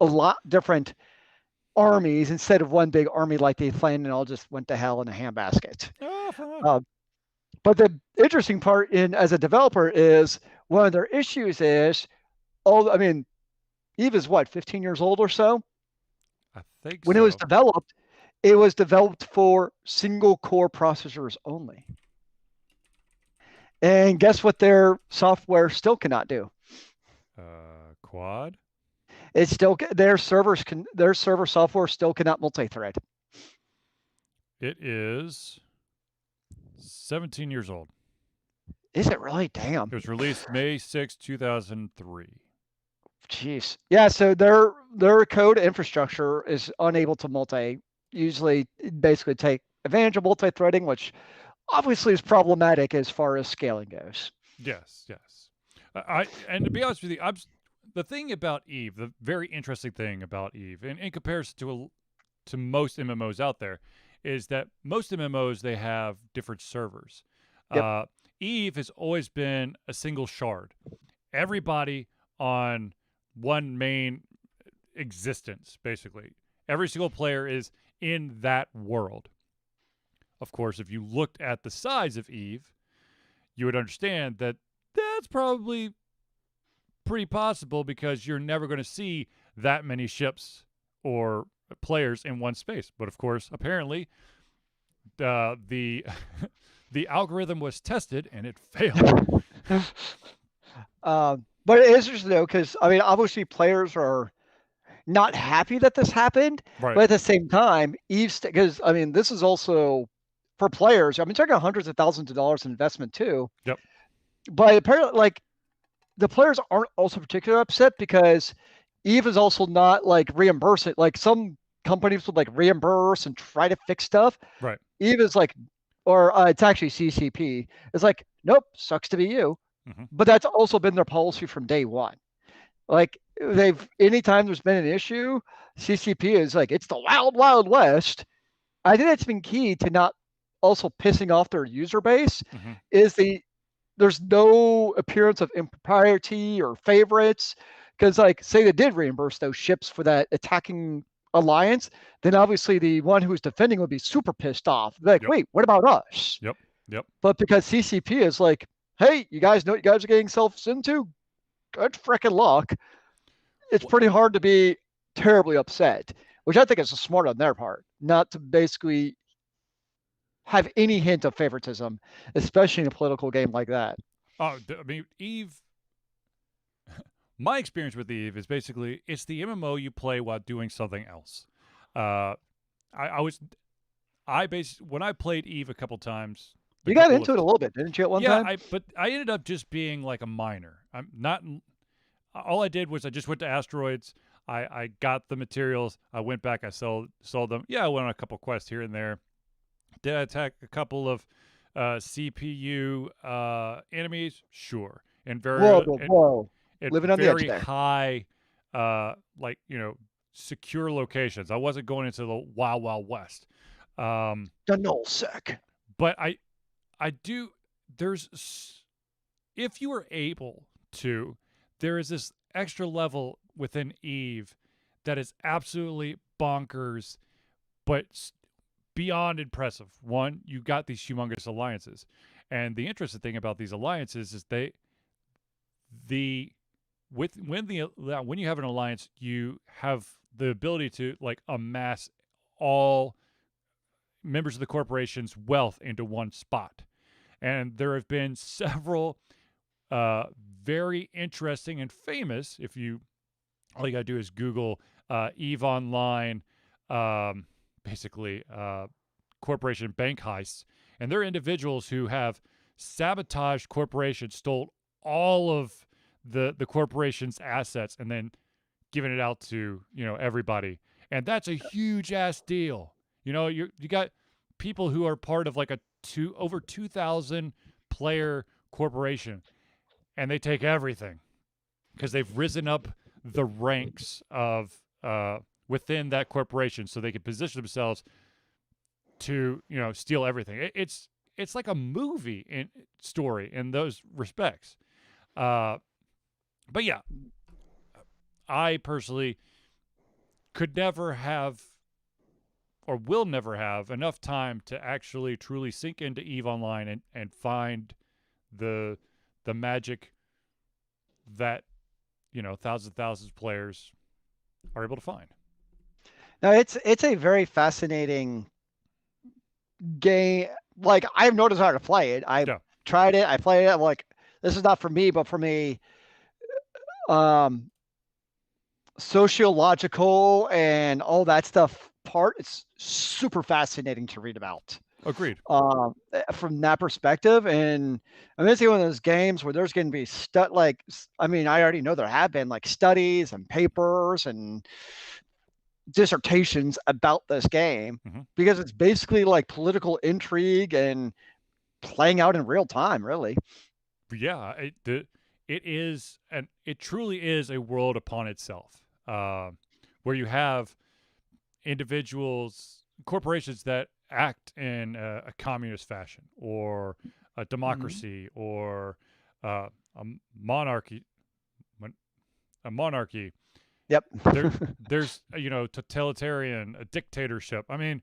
a lot different armies instead of one big army like they planned, and all just went to hell in a handbasket. But the interesting part as a developer is one of their issues is, Eve is what, 15 years old or so? I think when so. It was developed for single core processors only. And guess what their software still cannot do? Quad? It's still their server software still cannot multi-thread. It is 17 years old. Is it really? Damn. It was released May 6, 2003. Jeez. Yeah, so their code infrastructure is unable to usually basically take advantage of multi-threading, which obviously is problematic as far as scaling goes. Yes. And to be honest with you, the thing about Eve, the very interesting thing about Eve, in comparison to most MMOs out there, is that most MMOs, they have different servers. Yep. Eve has always been a single shard. Everybody on one main existence, basically. Every single player is in that world. Of course, if you looked at the size of Eve, you would understand that that's probably pretty possible because you're never going to see that many ships or players in one space. But of course, apparently, the the algorithm was tested and it failed. But it is interesting though, because obviously players are not happy that this happened, right. But at the same time, Eve, because this is also for players. Talking hundreds of thousands of dollars in investment too. Yep. But apparently, like the players aren't also particularly upset because Eve is also not like reimbursing. Like some companies would like reimburse and try to fix stuff. Right. Eve is like, or it's actually CCP. It's like, nope, sucks to be you. But that's also been their policy from day one. Like they've anytime there's been an issue, CCP is like it's the wild, wild west. I think that's been key to not also pissing off their user base. Hmm. Is there's no appearance of impropriety or favorites because like say they did reimburse those ships for that attacking alliance, then obviously the one who's defending would be super pissed off. They're like, Yep. wait, what about us? Yep. Yep. But because CCP is like, hey, you guys know what you guys are getting yourselves into? Good freaking luck. It's pretty hard to be terribly upset, which I think is smart on their part, not to basically have any hint of favoritism, especially in a political game like that. Oh, I mean, Eve. My experience with Eve is basically it's the MMO you play while doing something else. Uh, I was I basically when I played Eve a couple times, the You got couple into of it a little bit, didn't you, at one yeah, time? but I ended up just being like a miner. I'm not. All I did was I just went to asteroids. I got the materials. I went back. I sold them. Yeah, I went on a couple quests here and there. Did I attack a couple of CPU enemies? Sure, and Whoa, whoa, whoa. at Living on the edge very there. high, like secure locations. I wasn't going into the wild wild west. Um, The null sec. but I do. If you are able to, there is this extra level within Eve that is absolutely bonkers, but beyond impressive. One, you got these humongous alliances, and the interesting thing about these alliances is the when you have an alliance, you have the ability to like amass all members of the corporation's wealth into one spot. And there have been several uh, very interesting and famous, if you all you got to do is Google Eve Online, basically corporation bank heists. And they're individuals who have sabotaged corporations, stole all of the corporation's assets, and then given it out to everybody. And that's a huge ass deal. You got people who are part of like a over 2,000 player corporation, and they take everything because they've risen up the ranks of within that corporation, so they can position themselves to steal everything. It's like a movie in story in those respects. Uh, but yeah, I personally could never have or will never have enough time to actually truly sink into Eve Online and find the magic that thousands of players are able to find. No, it's a very fascinating game. Like I have no desire to play it. I Yeah. tried it. I played it. I'm like, this is not for me, but for me, um, sociological and all that stuff part, it's super fascinating to read about. Agreed. From that perspective. And I mean, it's one of those games where there's going to be I mean, I already know there have been like studies and papers and dissertations about this game Mm-hmm. because it's basically like political intrigue and playing out in real time, really. Yeah, it truly is a world upon itself, where you have individuals, corporations that act in a communist fashion, or a democracy, or a monarchy. A monarchy. Yep. There's totalitarian, a dictatorship. I mean,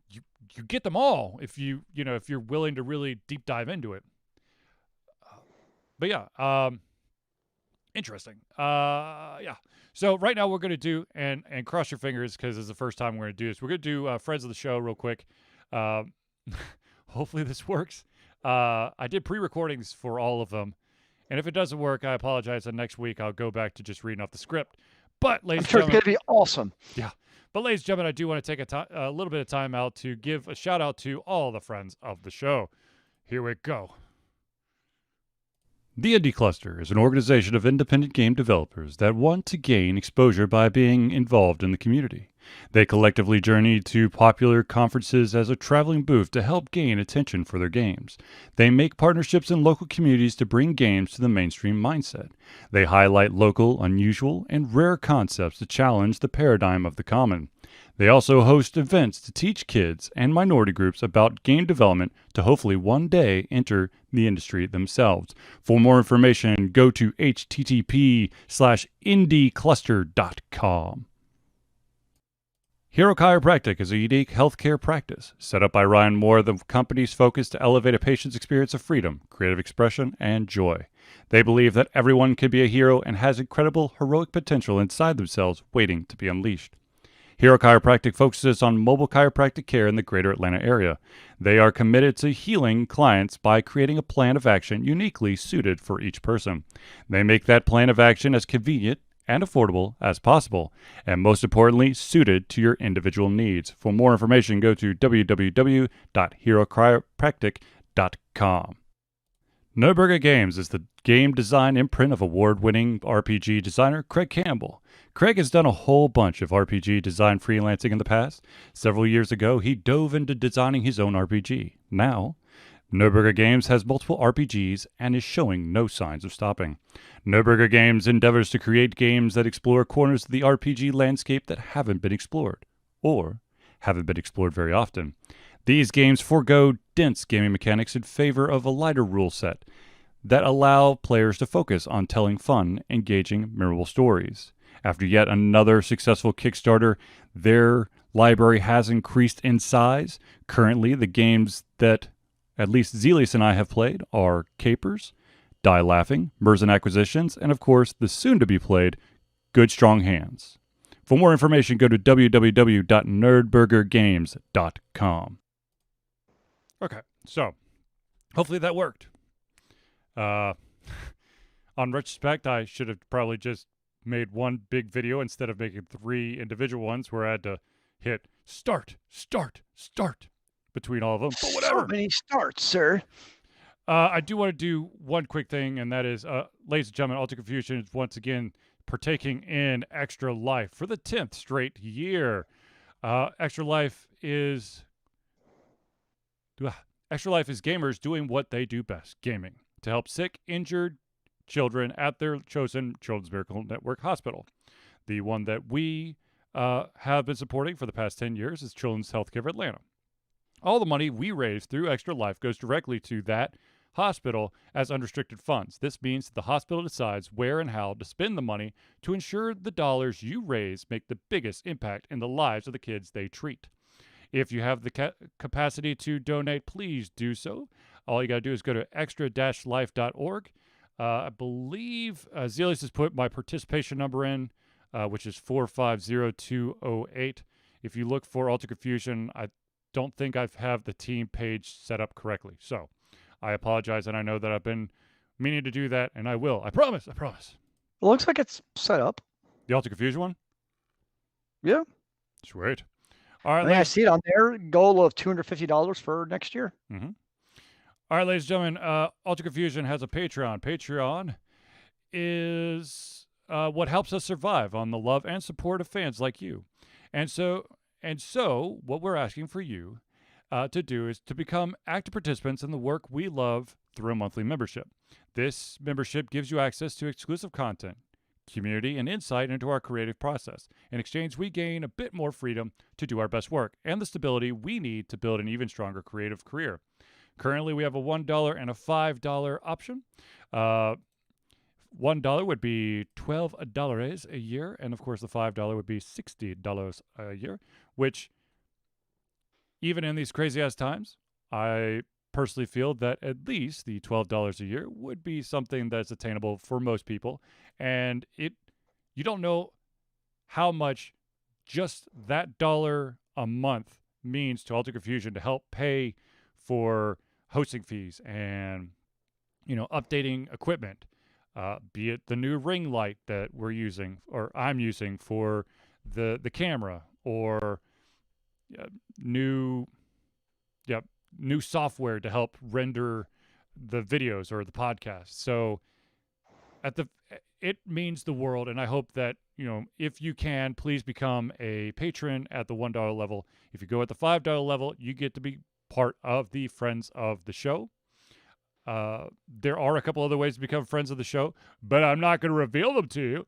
you get them all if you're willing to really deep dive into it. But yeah, interesting. Yeah. So right now we're gonna do and cross your fingers because it's the first time we're gonna do this. We're gonna do friends of the show real quick. Uh, hopefully this works. I did pre-recordings for all of them, and if it doesn't work, I apologize. And next week I'll go back to just reading off the script. But ladies I'm and sure it's gentlemen, going to be awesome. yeah. But ladies and gentlemen, I do want to take a little bit of time out to give a shout out to all the friends of the show. Here we go. The Indie Cluster is an organization of independent game developers that want to gain exposure by being involved in the community. They collectively journey to popular conferences as a traveling booth to help gain attention for their games. They make partnerships in local communities to bring games to the mainstream mindset. They highlight local, unusual, and rare concepts to challenge the paradigm of the common. They also host events to teach kids and minority groups about game development to hopefully one day enter the industry themselves. For more information, go to http:/indiecluster.com. Hero Chiropractic is a unique healthcare practice set up by Ryan Moore, the company's focus to elevate a patient's experience of freedom, creative expression, and joy. They believe that everyone can be a hero and has incredible heroic potential inside themselves waiting to be unleashed. Hero Chiropractic focuses on mobile chiropractic care in the greater Atlanta area. They are committed to healing clients by creating a plan of action uniquely suited for each person. They make that plan of action as convenient and affordable as possible, and most importantly, suited to your individual needs. For more information, go to www.herochiropractic.com. Nerdburger Games is the game design imprint of award-winning RPG designer Craig Campbell. Craig has done a whole bunch of RPG design freelancing in the past. Several years ago, he dove into designing his own RPG. Now, Nerdburger Games has multiple RPGs and is showing no signs of stopping. Nerdburger Games endeavors to create games that explore corners of the RPG landscape that haven't been explored, or haven't been explored very often. These games forego dense gaming mechanics in favor of a lighter rule set that allow players to focus on telling fun, engaging, memorable stories. After yet another successful Kickstarter, their library has increased in size. Currently, the games that at least Zelius and I have played are Capers, Die Laughing, Merzen Acquisitions, and of course, the soon-to-be-played Good Strong Hands. For more information, go to www.nerdburgergames.com. Okay, so hopefully that worked. On retrospect, I should have probably just made one big video instead of making 3 individual ones where I had to hit start between all of them. But whatever. So many starts, sir. I do want to do one quick thing, and that is, ladies and gentlemen, Alter Confusion is once again partaking in Extra Life for the 10th straight year. Extra Life is gamers doing what they do best, gaming, to help sick, injured children at their chosen Children's Miracle Network hospital. The one that we have been supporting for the past 10 years is Children's Healthcare of Atlanta. All the money we raise through Extra Life goes directly to that hospital as unrestricted funds. This means that the hospital decides where and how to spend the money to ensure the dollars you raise make the biggest impact in the lives of the kids they treat. If you have the capacity to donate, please do so. All you got to do is go to extra-life.org. I believe Zelius has put my participation number in, which is 450-208. If you look for Alter Confusion, I don't think I have the team page set up correctly. So I apologize, and I know that I've been meaning to do that, and I will. I promise. It looks like it's set up. The Alter Confusion one? Yeah. Sweet. All right, I see it on there. Goal of $250 for next year. Mm-hmm. All right, ladies and gentlemen, Alter Confusion has a Patreon. Patreon is what helps us survive on the love and support of fans like you. And so what we're asking for you to do is to become active participants in the work we love through a monthly membership. This membership gives you access to exclusive content, community, and insight into our creative process. In exchange, we gain a bit more freedom to do our best work and the stability we need to build an even stronger creative career. Currently, we have a $1 and a $5 option. $1 would be $12 a year, and of course, the $5 would be $60 a year, which, even in these crazy-ass times, I personally feel that at least the $12 a year would be something that's attainable for most people, and you don't know how much just that dollar a month means to Alter Confusion to help pay for hosting fees and, updating equipment, be it the new ring light that we're using or I'm using for the camera, or new software to help render the videos or the podcast. So it means the world, and I hope that, if you can, please become a patron at the $1 level. If you go at the $5 level, you get to be part of the friends of the show. There are a couple other ways to become friends of the show, but I'm not going to reveal them to you.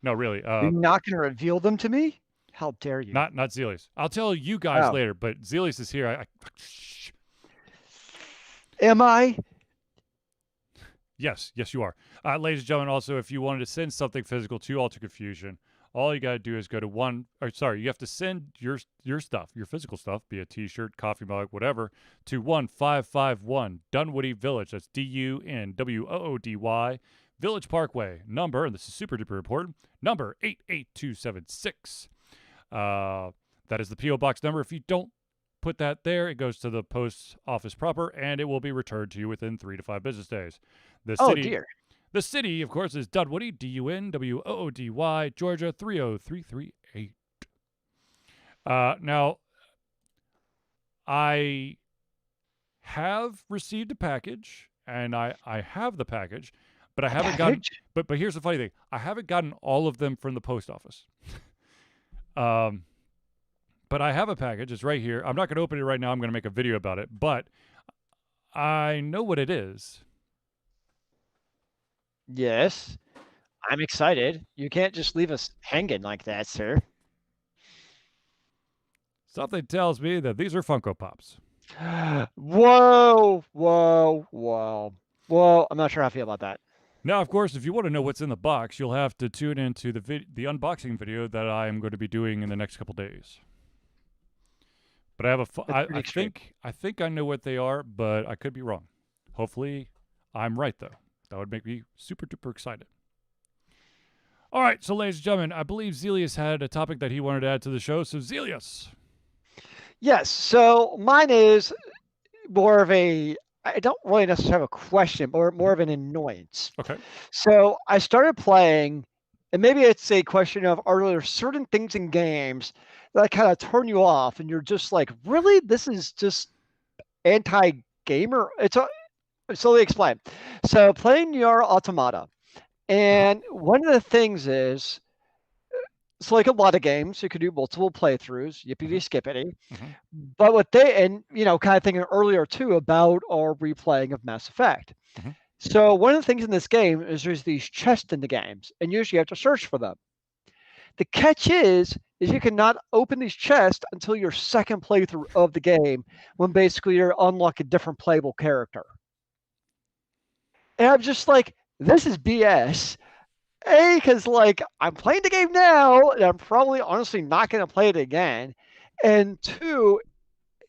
No, really. You're not going to reveal them to me? How dare you? Not Zelius. I'll tell you guys Oh. later, but Zelius is here. Am I? Yes, you are. Ladies and gentlemen, also, if you wanted to send something physical to Alter Confusion, all you got to do is go to you have to send your stuff, your physical stuff, be a t-shirt, coffee mug, whatever, to 1551 Dunwoody Village. That's DUNWOODY, Village Parkway, number, and this is super duper important, number 88276. That is the P.O. Box number. If you don't put that there, it goes to the post office proper, and it will be returned to you within 3 to 5 business days. Dear. The city, of course, is Dunwoody, DUNWOODY, Georgia 30338. Now, I have received a package, and I have the package, but I haven't gotten. But here's the funny thing: I haven't gotten all of them from the post office. But I have a package. It's right here. I'm not going to open it right now. I'm going to make a video about it, but I know what it is. Yes. I'm excited. You can't just leave us hanging like that, sir. Something tells me that these are Funko Pops. Whoa. Well, I'm not sure how I feel about that. Now, of course, if you want to know what's in the box, you'll have to tune into the unboxing video that I am going to be doing in the next couple days. But I think I know what they are, but I could be wrong. Hopefully, I'm right though. That would make me super duper excited. All right, so ladies and gentlemen, I believe Zelius had a topic that he wanted to add to the show. So Zelius. Yes. So mine is more of I don't really necessarily have a question, but more of an annoyance. Okay. So I started playing, and maybe it's a question of, are there certain things in games that kind of turn you off, and you're just like, really? This is just anti-gamer? So let me explain. So playing Nier Automata, and one of the things is, it's like a lot of games, you could do multiple playthroughs, yippity skippity. But what kind of thinking earlier too about our replaying of Mass Effect. So one of the things in this game is there's these chests in the games, and usually you have to search for them. The catch is you cannot open these chests until your second playthrough of the game, when basically you're unlocking a different playable character. And I'm just like, this is BS. Because I'm playing the game now, and I'm probably honestly not going to play it again. And two,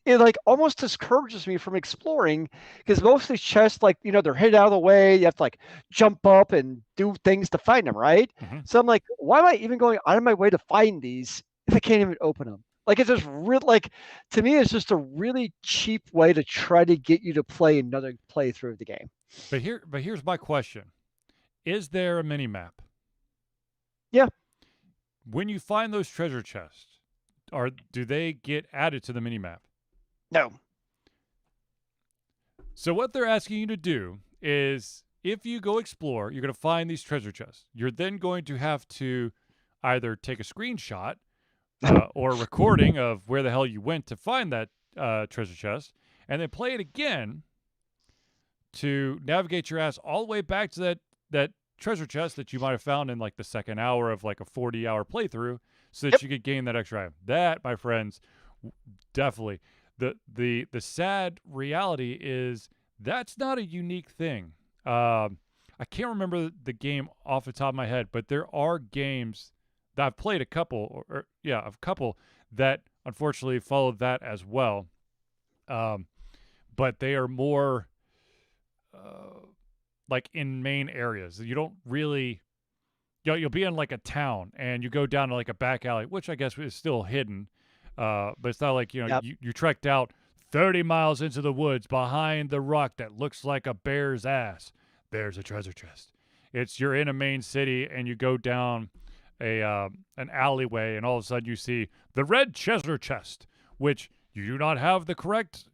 it almost discourages me from exploring, because most of these chests, they're hidden out of the way. You have to jump up and do things to find them, right? So I'm like, why am I even going out of my way to find these if I can't even open them? It's just to me, it's just a really cheap way to try to get you to play another playthrough of the game. But here's my question: is there a mini map? Yeah. When you find those treasure chests, do they get added to the mini map? No. So what they're asking you to do is, if you go explore, you're going to find these treasure chests. You're then going to have to either take a screenshot or a recording of where the hell you went to find that treasure chest, and then play it again to navigate your ass all the way back to that treasure chest that you might have found in the second hour of a 40-hour playthrough, so that you could gain that extra item. That, my friends, definitely. The sad reality is that's not a unique thing. I can't remember the game off the top of my head, but there are games that I've played a couple that unfortunately followed that as well. But they are more in main areas. You don't really, you'll be in a town and you go down to a back alley, which I guess is still hidden. But it's not you trekked out 30 miles into the woods behind the rock that looks like a bear's ass. There's a treasure chest. You're in a main city and you go down an alleyway, and all of a sudden you see the red treasure chest, which you do not have the correct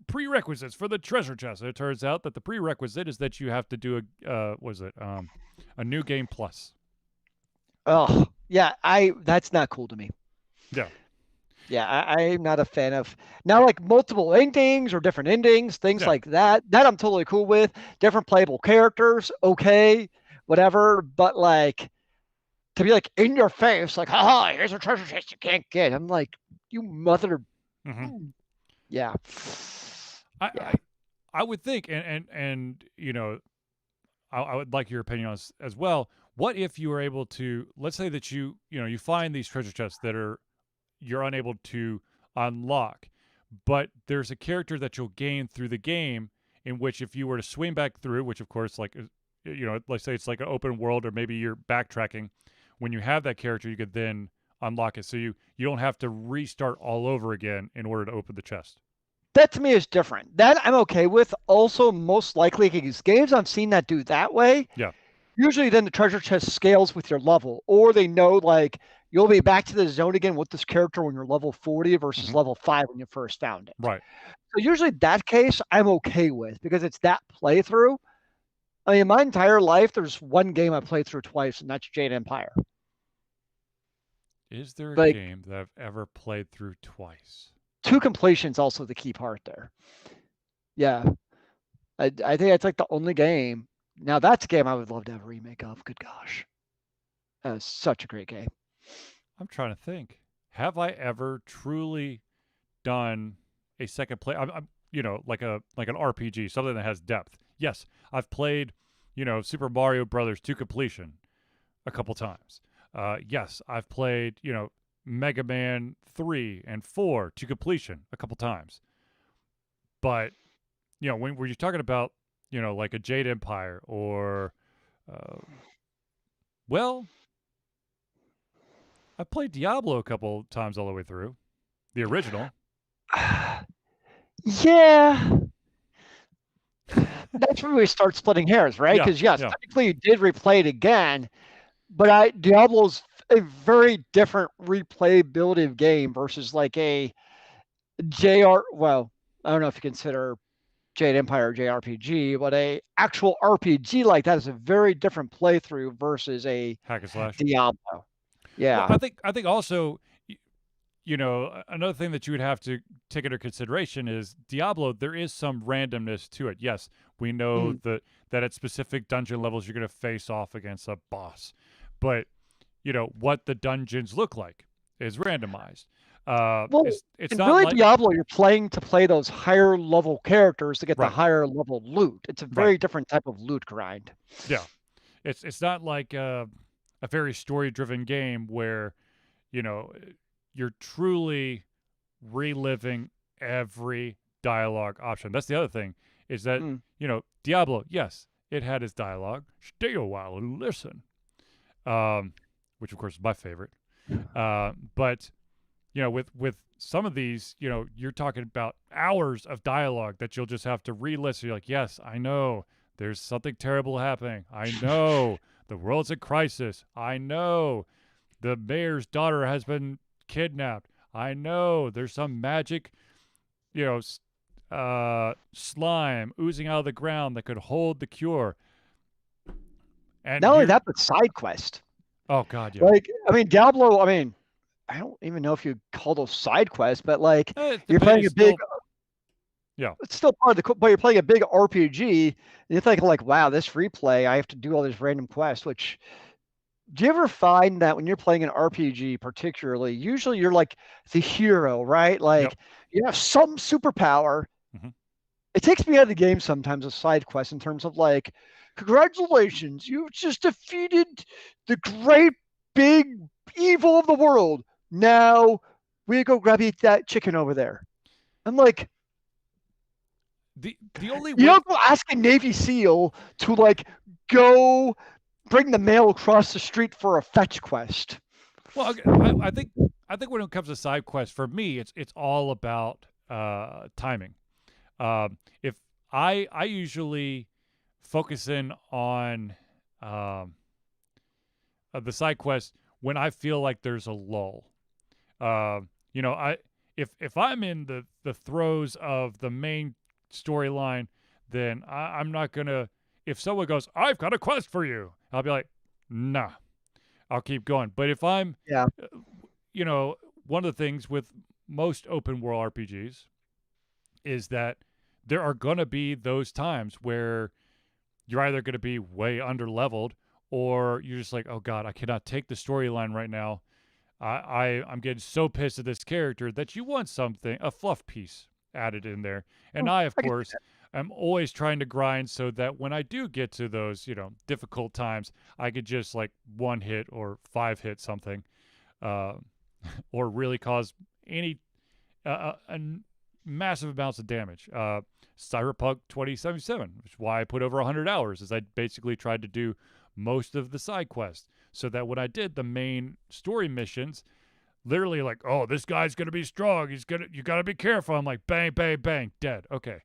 prerequisites for the treasure chest. And it turns out that the prerequisite is that you have to do a new game plus. Oh, yeah, I that's not cool to me. Yeah. Yeah, I'm not a fan of now like multiple endings or different endings, things Yeah. like that. That I'm totally cool with. Different playable characters, okay, whatever. But like to be like in your face, like, haha, here's a treasure chest you can't get. I'm like, you mother. Mm-hmm. Yeah. I, Yeah. I I would think, and I would like your opinion on this as well. What if you were able to, let's say that you find these treasure chests that you're unable to unlock, but there's a character that you'll gain through the game in which if you were to swing back through, which of course let's say it's like an open world or maybe you're backtracking, when you have that character you could then unlock it so you don't have to restart all over again in order to open the chest. That to me is different. That I'm okay with. Also, most likely, because games I've seen that do that way, Yeah. usually then the treasure chest scales with your level, or they know like you'll be back to the zone again with this character when you're level 40 versus Mm-hmm. level 5 when you first found it. Right. So usually that case I'm okay with because it's that playthrough. I mean, my entire life, there's one game I played through twice, and that's Jade Empire. Is there a Like game that I've ever played through twice? two completions also the key part there. Yeah, I think it's like the only game. Now that's a game I would love to have a remake of. Good gosh, that's such a great game. I'm trying to think. Have I ever truly done a second play? Like an RPG, something that has depth. Yes, I've played, Super Mario Brothers to completion a couple times. Yes, I've played, Mega Man 3 and 4 to completion a couple times. But, when were you talking about, like a Jade Empire or, uh, well, I played Diablo a couple times all the way through the original. Yeah, that's where we start splitting hairs, right? Yeah, Because yes, yeah. technically you did replay it again, but Diablo's a very different replayability of game versus like a JR. Well, I don't know if you consider Jade Empire JRPG, but a actual RPG like that is a very different playthrough versus a Hack and slash. Diablo. Well, Yeah. I think also, another thing that you would have to take under consideration is Diablo. There is some randomness to it. Yes, we know Mm. that at specific dungeon levels you're going to face off against a boss, but what the dungeons look like is randomized. Well, It's in not really like Diablo, you're playing to play those higher level characters to get the right, higher level loot. It's a right, very different type of loot grind. yeah. It's not like a very story driven game where you know you're truly reliving every dialogue option. That's the other thing is that, Mm. Diablo, yes, it had its dialogue. Stay a while and listen. Which of course is my favorite. But with some of these, you're talking about hours of dialogue that you'll just have to re-listen. You're like, yes, I know there's something terrible happening. I know the world's in crisis. I know the mayor's daughter has been kidnapped. I know there's some magic, you know, slime oozing out of the ground that could hold the cure. And Not only here, that, but side quest. oh God, yeah, Like, I mean, Diablo, I mean, I don't even know if you call those side quests, but like you're playing it's a big, still, yeah, it's still part of the, but you're playing a big RPG, and you're thinking like, wow, this replay, I have to do all these random quests. Which do you ever find that when you're playing an RPG, particularly, usually you're like the hero, right? yep, Like you have some superpower. hmm It takes me out of the game sometimes with side quests in terms of like, congratulations, you just defeated the great big evil of the world. Now we go grab eat that chicken over there. I'm like, the only you way. don't go ask a Navy SEAL to like go bring the mail across the street for a fetch quest. Well, okay, I think when it comes to side quests, for me, it's all about timing. If I usually focus in on um, the side quest when I feel like there's a lull. You know, I if I'm in the throes of the main storyline, then I'm not gonna. If someone goes, "I've got a quest for you," I'll be like, "Nah, I'll keep going." But if I'm, Yeah. uh, you know, one of the things with most open world RPGs is that there are gonna be those times where you're either gonna be way under leveled or you're just like, "Oh God, I cannot take the storyline right now. I'm getting so pissed at this character that you want something, a fluff piece added in there." And Oh, I, of I can see course, that. am always trying to grind so that when I do get to those, difficult times, I could just like one hit or five hit something, uh, or really cause any massive amounts of damage. Cyberpunk 2077, which is why I put over 100 hours, is I basically tried to do most of the side quests so that when I did the main story missions, literally like, oh, this guy's gonna be strong. You gotta be careful. I'm like, bang, bang, bang, dead. Okay,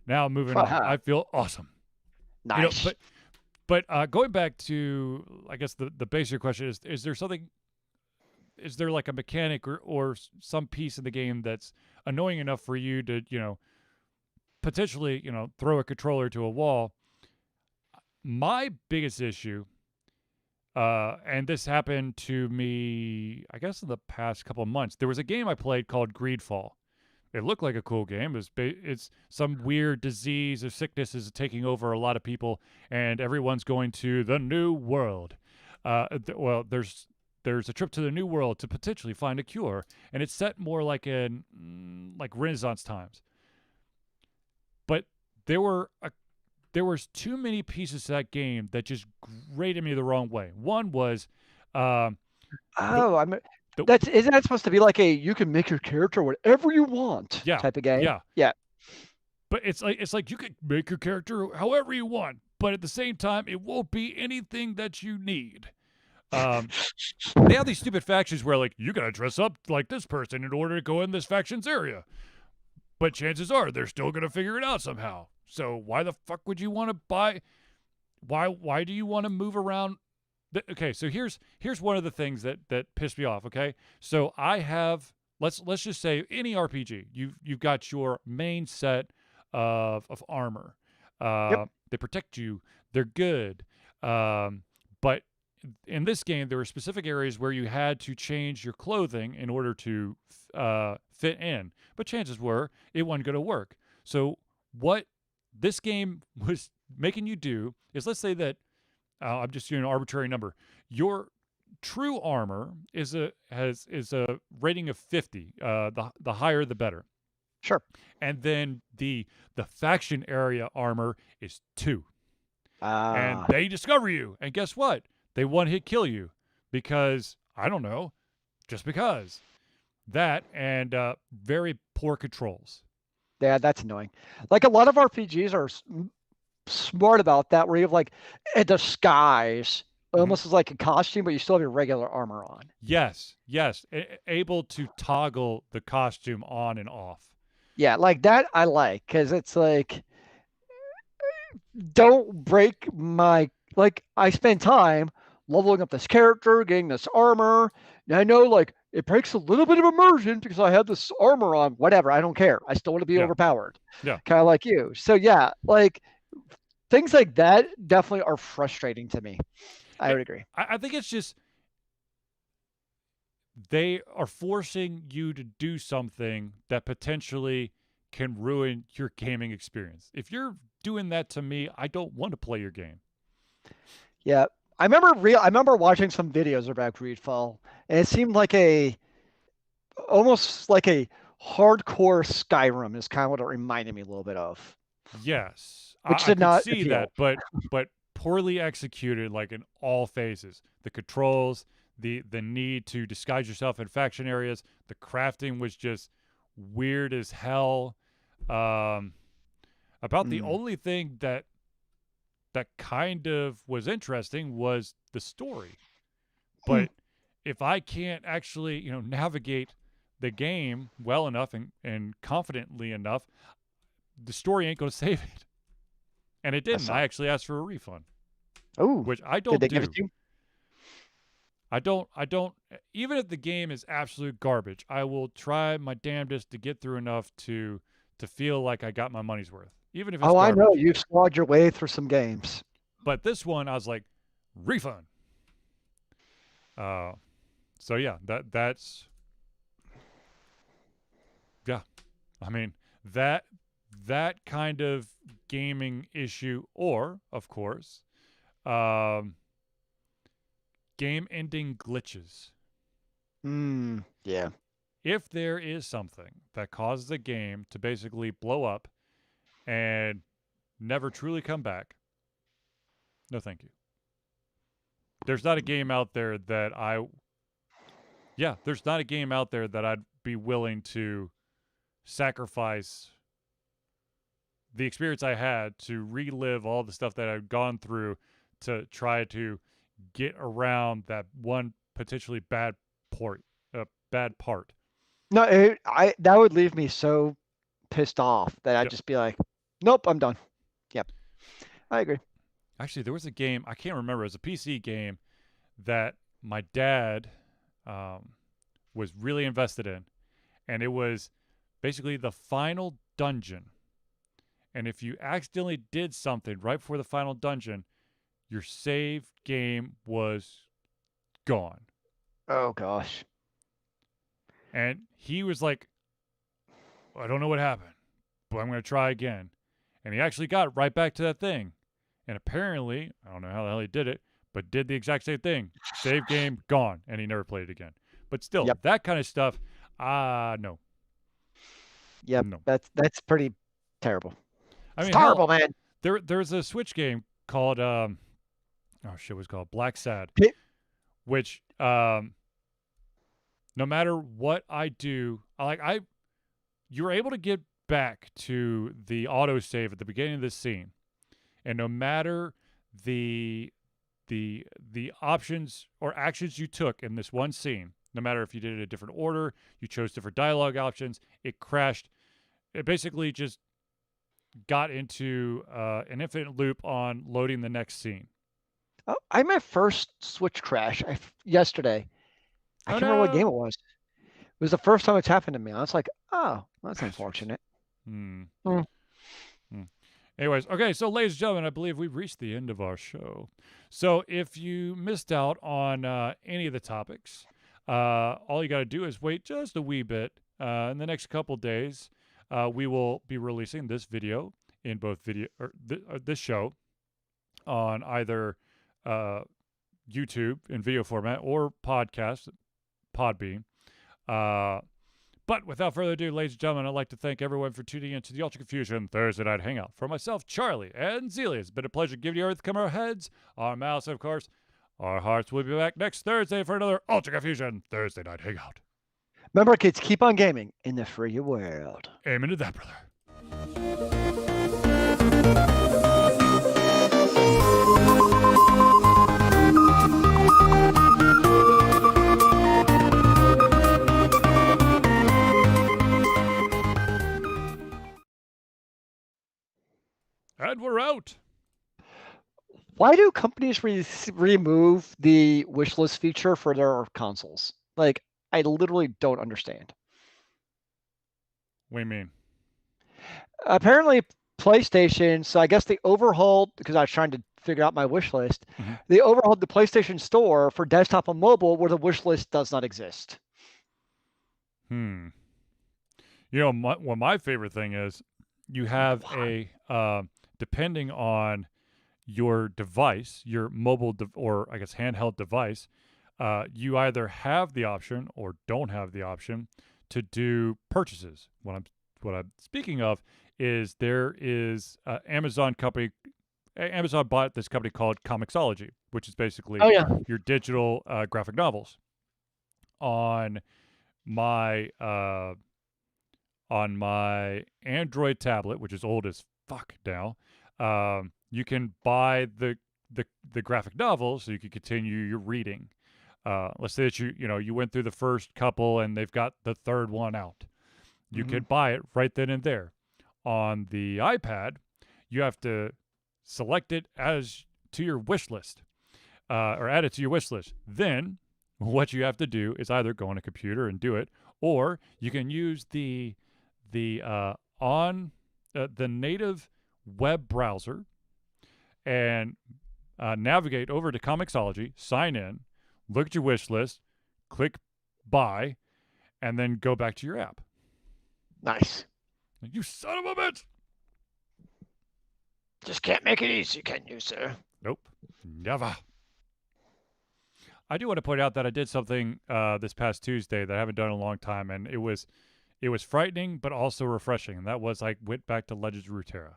now moving on. Haha, I feel awesome. You know, nice. but going back to, I guess the basic question is there something? Is there like a mechanic or some piece in the game that's annoying enough for you to potentially throw a controller to a wall? My biggest issue, and this happened to me, I guess, in the past couple of months. There was a game I played called Greedfall. It looked like a cool game. It's some weird disease or sickness is taking over a lot of people, and everyone's going to the new world. Well, there's a trip to the new world to potentially find a cure, and it's set more like in like Renaissance times. But there were there was too many pieces to that game that just grated me the wrong way. One was um, the Oh, I'm the that's isn't that supposed to be like a you can make your character whatever you want yeah type of game? yeah, Yeah, but it's like you could make your character however you want, but at the same time, it won't be anything that you need. Um, they have these stupid factions where like you gotta dress up like this person in order to go in this faction's area, but chances are they're still gonna figure it out somehow. So why the fuck would you want to buy? Why do you want to move around? Okay, so here's one of the things that pissed me off. Okay, so I have, let's just say any RPG, you've got your main set of armor. yep, They protect you. They're good. But in this game, there were specific areas where you had to change your clothing in order to fit in. But chances were it wasn't going to work. So what this game was making you do is, let's say that I'm just doing an arbitrary number. Your true armor is a rating of 50. The higher the better. sure. And then the faction area armor is 2. And Ah, they discover you, and guess what? They one hit kill you because I don't know, just because that and very poor controls. yeah, that's annoying. Like a lot of RPGs are smart about that, where you have like a disguise, Hmm. almost as like a costume, but you still have your regular armor on. Yes, yes, able to toggle the costume on and off. Yeah, like that I like because it's like don't break my like I spend time leveling up this character, getting this armor. And I know like it breaks a little bit of immersion because I have this armor on. Whatever, I don't care. I still want to be Yeah, overpowered, yeah. kind of like you. So yeah, like things like that definitely are frustrating to me. I would agree. I think it's just they are forcing you to do something that potentially can ruin your gaming experience. If you're doing that to me, I don't want to play your game. Yeah, I remember watching some videos about Greedfall, and it seemed like a almost like a hardcore Skyrim is kind of what it reminded me a little bit of, Yes, which I did could not see that, appeal. but poorly executed, like in all phases. The controls, the need to disguise yourself in faction areas, the crafting was just weird as hell. Um, about the Mm. only thing that kind of was interesting was the story. Hmm. But if I can't actually, navigate the game well enough and confidently enough, the story ain't going to save it. And it That didn't. I sucks. actually asked for a refund, Oh, which I did don't they give it do. to you? I don't even if the game is absolute garbage, I will try my damnedest to get through enough to feel like I got my money's worth, even if it's Oh, I know. garbage. You've slog your way through some games. But this one I was like, refund. Uh so yeah, that's yeah. I mean, that that kind of gaming issue, or of course, um game ending glitches. Yeah. If there is something that causes a game to basically blow up and never truly come back, no thank you. There's not a game out there that there's not a game out there that I'd be willing to sacrifice the experience I had to relive all the stuff that I've gone through to try to get around that one potentially bad part. No, I that would leave me so pissed off that I'd Yep. just be like, "Nope, I'm done." Yep, I agree. Actually, there was a game I can't remember. It was a PC game that my dad um, was really invested in, and it was basically the final dungeon. And if you accidentally did something right before the final dungeon, your save game was gone. Oh gosh. And he was like, I don't know what happened, but I'm going to try again. And he actually got right back to that thing. And apparently, I don't know how the hell he did it, but did the exact same thing. Save game, gone. And he never played it again. But still, Yep. that kind of stuff, no. Yep. No. That's pretty terrible. I It's mean, hell, terrible, man. there's a Switch game called, oh shit, what's it called? Black Sad, Pi- which, no matter what I do, you're able to get back to the autosave at the beginning of this scene, and no matter the the options or actions you took in this one scene, no matter if you did it in a different order, you chose different dialogue options, it crashed. It basically just got into an infinite loop on loading the next scene. Oh, I had my first Switch crash yesterday. I Oh can't remember what game no! it was. It was the first time it's happened to me. I was like, "Oh, that's Bastards. unfortunate." Hmm. Hmm. Hmm. Anyways, okay, so ladies and gentlemen, I believe we've reached the end of our show. So if you missed out on any of the topics, all you got to do is wait just a wee bit. In the next couple days, we will be releasing this video in both video or this show on either uh, YouTube in video format or podcast, Podbean. Uh, but without further ado, ladies and gentlemen, I'd like to thank everyone for tuning in to the Ultra Confusion Thursday Night Hangout. For myself, Charlie, and Zelia, it's been a pleasure giving you everything come our heads, our mouths, and of course, our hearts. We'll be back next Thursday for another Ultra Confusion Thursday Night Hangout. Remember, kids, keep on gaming in the free world. Amen to that, brother. And we're out. Why do companies remove the wish list feature for their consoles? Like, I literally don't understand. What do you mean? Apparently, PlayStation, so I guess they overhauled, because I was trying to figure out my wish list, they overhauled the PlayStation Store for desktop and mobile where the wish list does not exist. You know, what my favorite thing is, you have a, depending on your device, your mobile or I guess handheld device, you either have the option or don't have the option to do purchases. What I'm speaking of is there is Amazon bought this company called Comixology, which is basically Oh, yeah. your digital graphic novels. On my Android tablet, which is old as fuck now, you can buy the graphic novel so you can continue your reading. Let's say that you went through the first couple and they've got the third one out. You Mhm. could buy it right then and there. On the iPad, you have to select it as to your wish list, or add it to your wish list. Then what you have to do is either go on a computer and do it, or you can use the on the native web browser and navigate over to Comixology, sign in, look at your wish list, click buy, and then go back to your app. Nice. You son of a bitch! Just can't make it easy, can you, sir? Nope, never. I do want to point out that I did something this past Tuesday that I haven't done in a long time, and it was frightening but also refreshing. And that was I went back to Legends of Runeterra.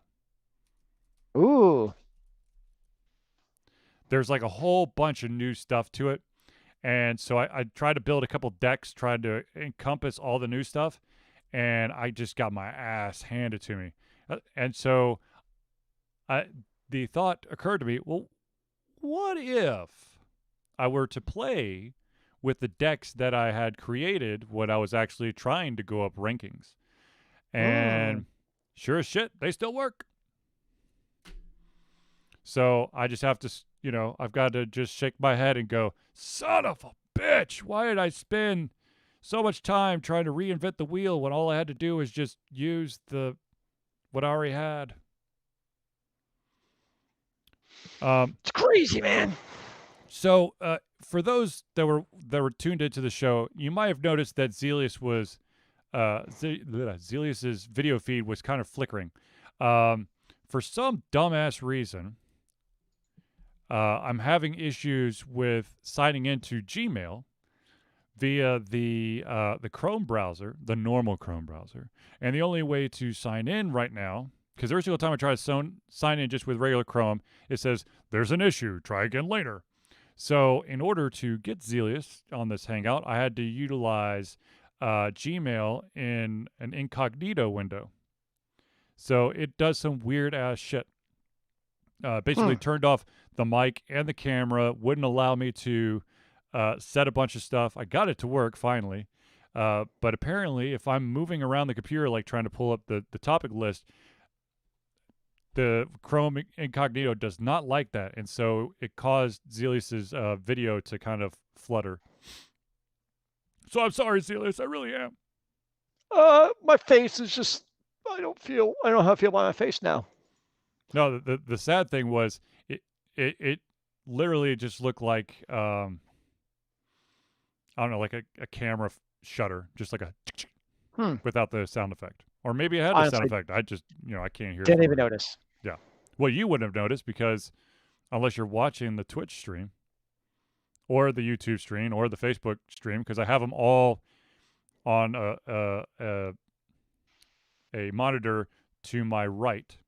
Ooh. There's like a whole bunch of new stuff to it, and so I tried to build a couple decks, trying to encompass all the new stuff, and I just got my ass handed to me. And so the thought occurred to me, well, what if I were to play with the decks that I had created when I was actually trying to go up rankings? And sure as shit, they still work. So I just have to, I've got to just shake my head and go, son of a bitch, why did I spend so much time trying to reinvent the wheel when all I had to do was just use what I already had? It's crazy, man. So for those that were tuned into the show, you might have noticed that Zelius's video feed was kind of flickering. For some dumbass reason, I'm having issues with signing into Gmail via the Chrome browser, the normal Chrome browser. And the only way to sign in right now, because every single time I try to sign in just with regular Chrome, it says, there's an issue, try again later. So in order to get Zelius on this Hangout, I had to utilize Gmail in an incognito window. So it does some weird-ass shit. Basically turned off the mic and the camera, wouldn't allow me to set a bunch of stuff. I got it to work finally. But apparently, if I'm moving around the computer, like trying to pull up the topic list, the Chrome incognito does not like that. And so it caused Zelius's video to kind of flutter. So I'm sorry, Zelius. I really am. My face is just, I don't know how I feel about my face now. No, the sad thing was it literally just looked like I don't know, like a camera shutter, just like a without the sound effect. Or maybe it had a sound effect. I just, I can't hear it. Didn't even notice. Yeah. Well, you wouldn't have noticed because unless you're watching the Twitch stream or the YouTube stream or the Facebook stream, because I have them all on a monitor to my right,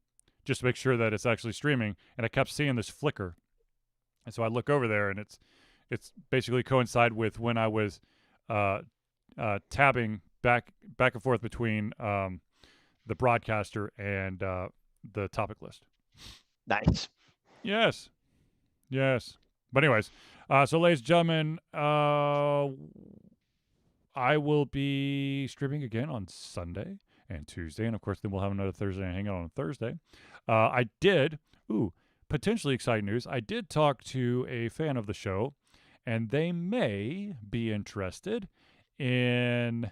just to make sure that it's actually streaming. And I kept seeing this flicker. And so I look over there, and it's basically coincide with when I was tabbing back and forth between the broadcaster and the topic list. Nice. Yes. But anyways, so ladies and gentlemen, I will be streaming again on Sunday and Tuesday, and of course then we'll have another Thursday hangout on Thursday. I did, potentially exciting news, I did talk to a fan of the show, and they may be interested in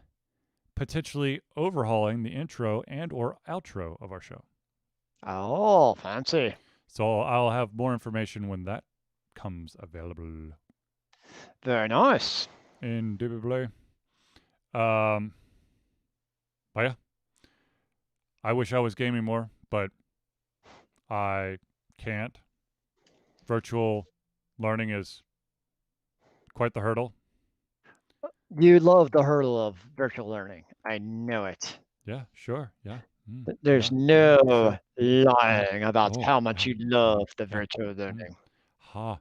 potentially overhauling the intro and or outro of our show. Oh, fancy. So I'll have more information when that comes available. Very nice. Indubitably. But yeah. I wish I was gaming more, but I can't. Virtual learning is quite the hurdle. You love the hurdle of virtual learning. I know it. Yeah, sure. Yeah. There's no lying about how much you love the virtual learning. No.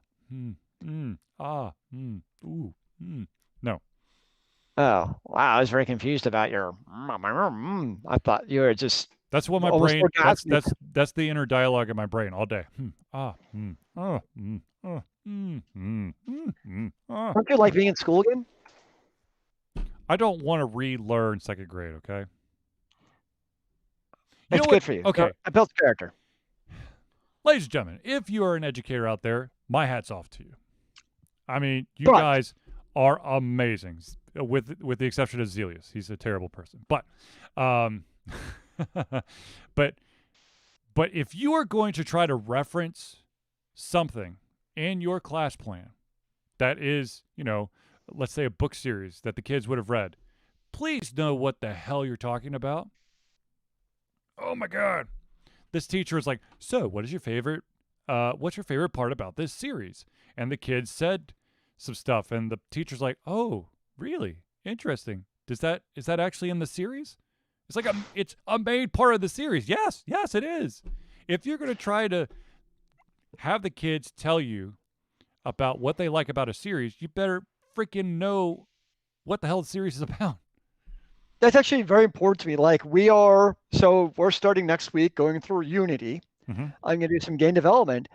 Oh, wow. I was very confused about your I thought you were just That's what my brain that's the inner dialogue in my brain all day. Don't you like being in school again? I don't want to relearn second grade, okay? That's good for you. Okay. It builds character. Ladies and gentlemen, if you are an educator out there, my hat's off to you. I mean, you guys are amazing, with the exception of Zelius. He's a terrible person. But, but if you are going to try to reference something in your class plan that is, let's say a book series that the kids would have read, please know what the hell you're talking about. Oh my God. This teacher is like, so what's your favorite part about this series? And the kids said some stuff, and the teacher's like, oh, really? Interesting. Is that actually in the series? It's like it's a main part of the series. Yes, it is. If you're going to try to have the kids tell you about what they like about a series, you better freaking know what the hell the series is about. That's actually very important to me. Like we're starting next week going through Unity. Mm-hmm. I'm going to do some game development.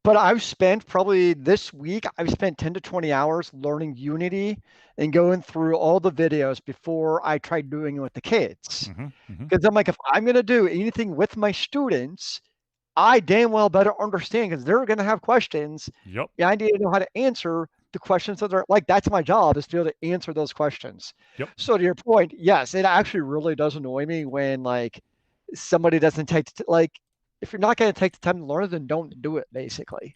But I've spent probably this week, I've spent 10 to 20 hours learning Unity and going through all the videos before I tried doing it with the kids. Because I'm like, if I'm going to do anything with my students, I damn well better understand because they're going to have questions. Yep. Yeah, I need to know how to answer the questions that are like, that's my job, is to be able to answer those questions. Yep. So to your point, yes, it actually really does annoy me when like somebody doesn't take like, if you're not going to take the time to learn it, then don't do it, basically.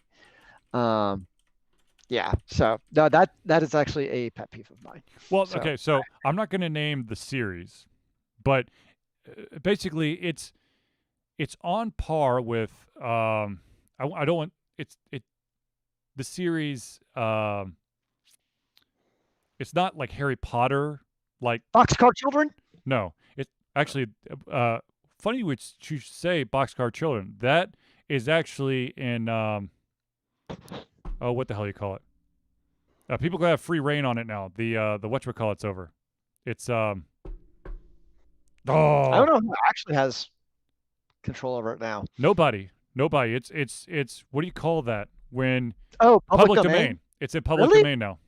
Yeah. So no, that is actually a pet peeve of mine. Well, okay. So I'm not going to name the series, but basically it's on par with I don't want the series. It's not like Harry Potter, like Boxcar Children. No, it's actually funny you say Boxcar Children. That is actually in what the hell you call it? People can have free reign on it now. The whatchamacallit's over. It's I don't know who actually has control over it now. Nobody. It's what do you call that when public domain? It's in public domain now,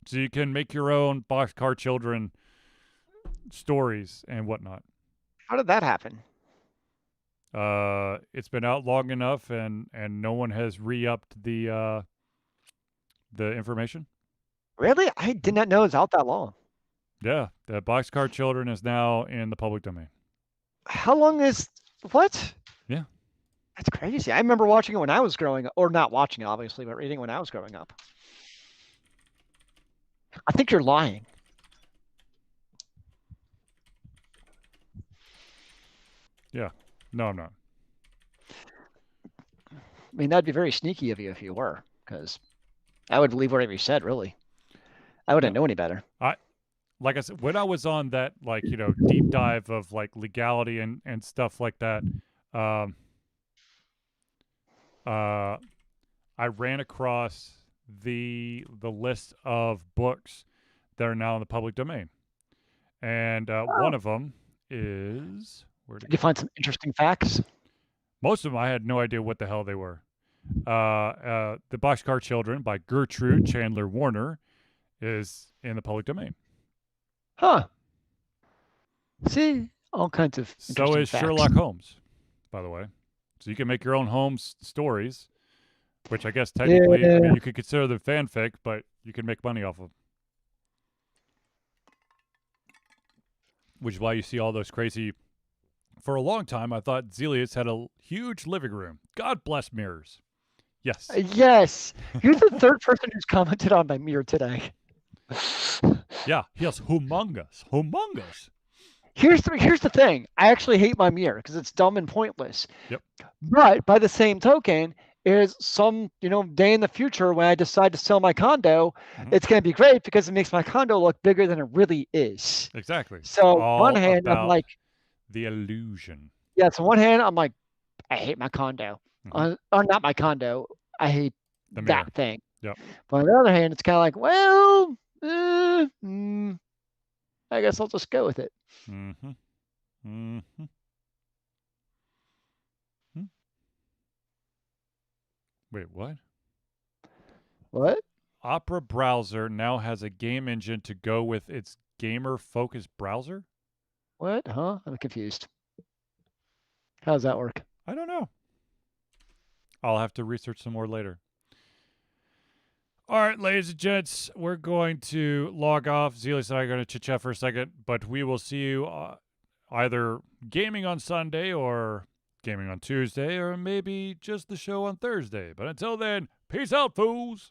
so you can make your own Boxcar Children stories and whatnot. How did that happen? It's been out long enough, and no one has re-upped the information. Really? I did not know it was out that long. Yeah, the Boxcar Children is now in the public domain. How long is what? Yeah, that's crazy. I remember watching it when I was growing up, or not watching it, obviously, but reading it when I was growing up. I think you're lying. Yeah. No, I'm not. I mean, that'd be very sneaky of you if you were, because I would believe whatever you said, really. I wouldn't know any better. Like I said, when I was on that, like, deep dive of like legality and stuff like that, I ran across the list of books that are now in the public domain, and one of them is Did you find some interesting facts? Most of them I had no idea what the hell they were. The Boxcar Children by Gertrude Chandler Warner is in the public domain. Huh. See, all kinds of So is facts. Sherlock Holmes, by the way. So you can make your own Holmes stories, which I guess technically you could consider them fanfic, but you can make money off of them. Which is why you see all those crazy... For a long time, I thought Zelius had a huge living room. God bless mirrors. Yes. Yes. You're the third person who's commented on my mirror today. Yeah, he has humongous. Here's the thing. I actually hate my mirror because it's dumb and pointless. Yep. But by the same token, is some day in the future when I decide to sell my condo, it's going to be great because it makes my condo look bigger than it really is. Exactly. So on one hand, I'm like, the illusion. Yeah. So on one hand, I'm like, I hate my condo. Not my condo. I hate that thing. Yep. But on the other hand, it's kind of like, well, I guess I'll just go with it. Mm-hmm. Mm-hmm. Wait, what? What? Opera browser now has a game engine to go with its gamer-focused browser? What? Huh? I'm confused. How does that work? I don't know. I'll have to research some more later. All right, ladies and gents, we're going to log off. Zelius and I are going to chit-chat for a second, but we will see you either gaming on Sunday or gaming on Tuesday or maybe just the show on Thursday. But until then, peace out, fools!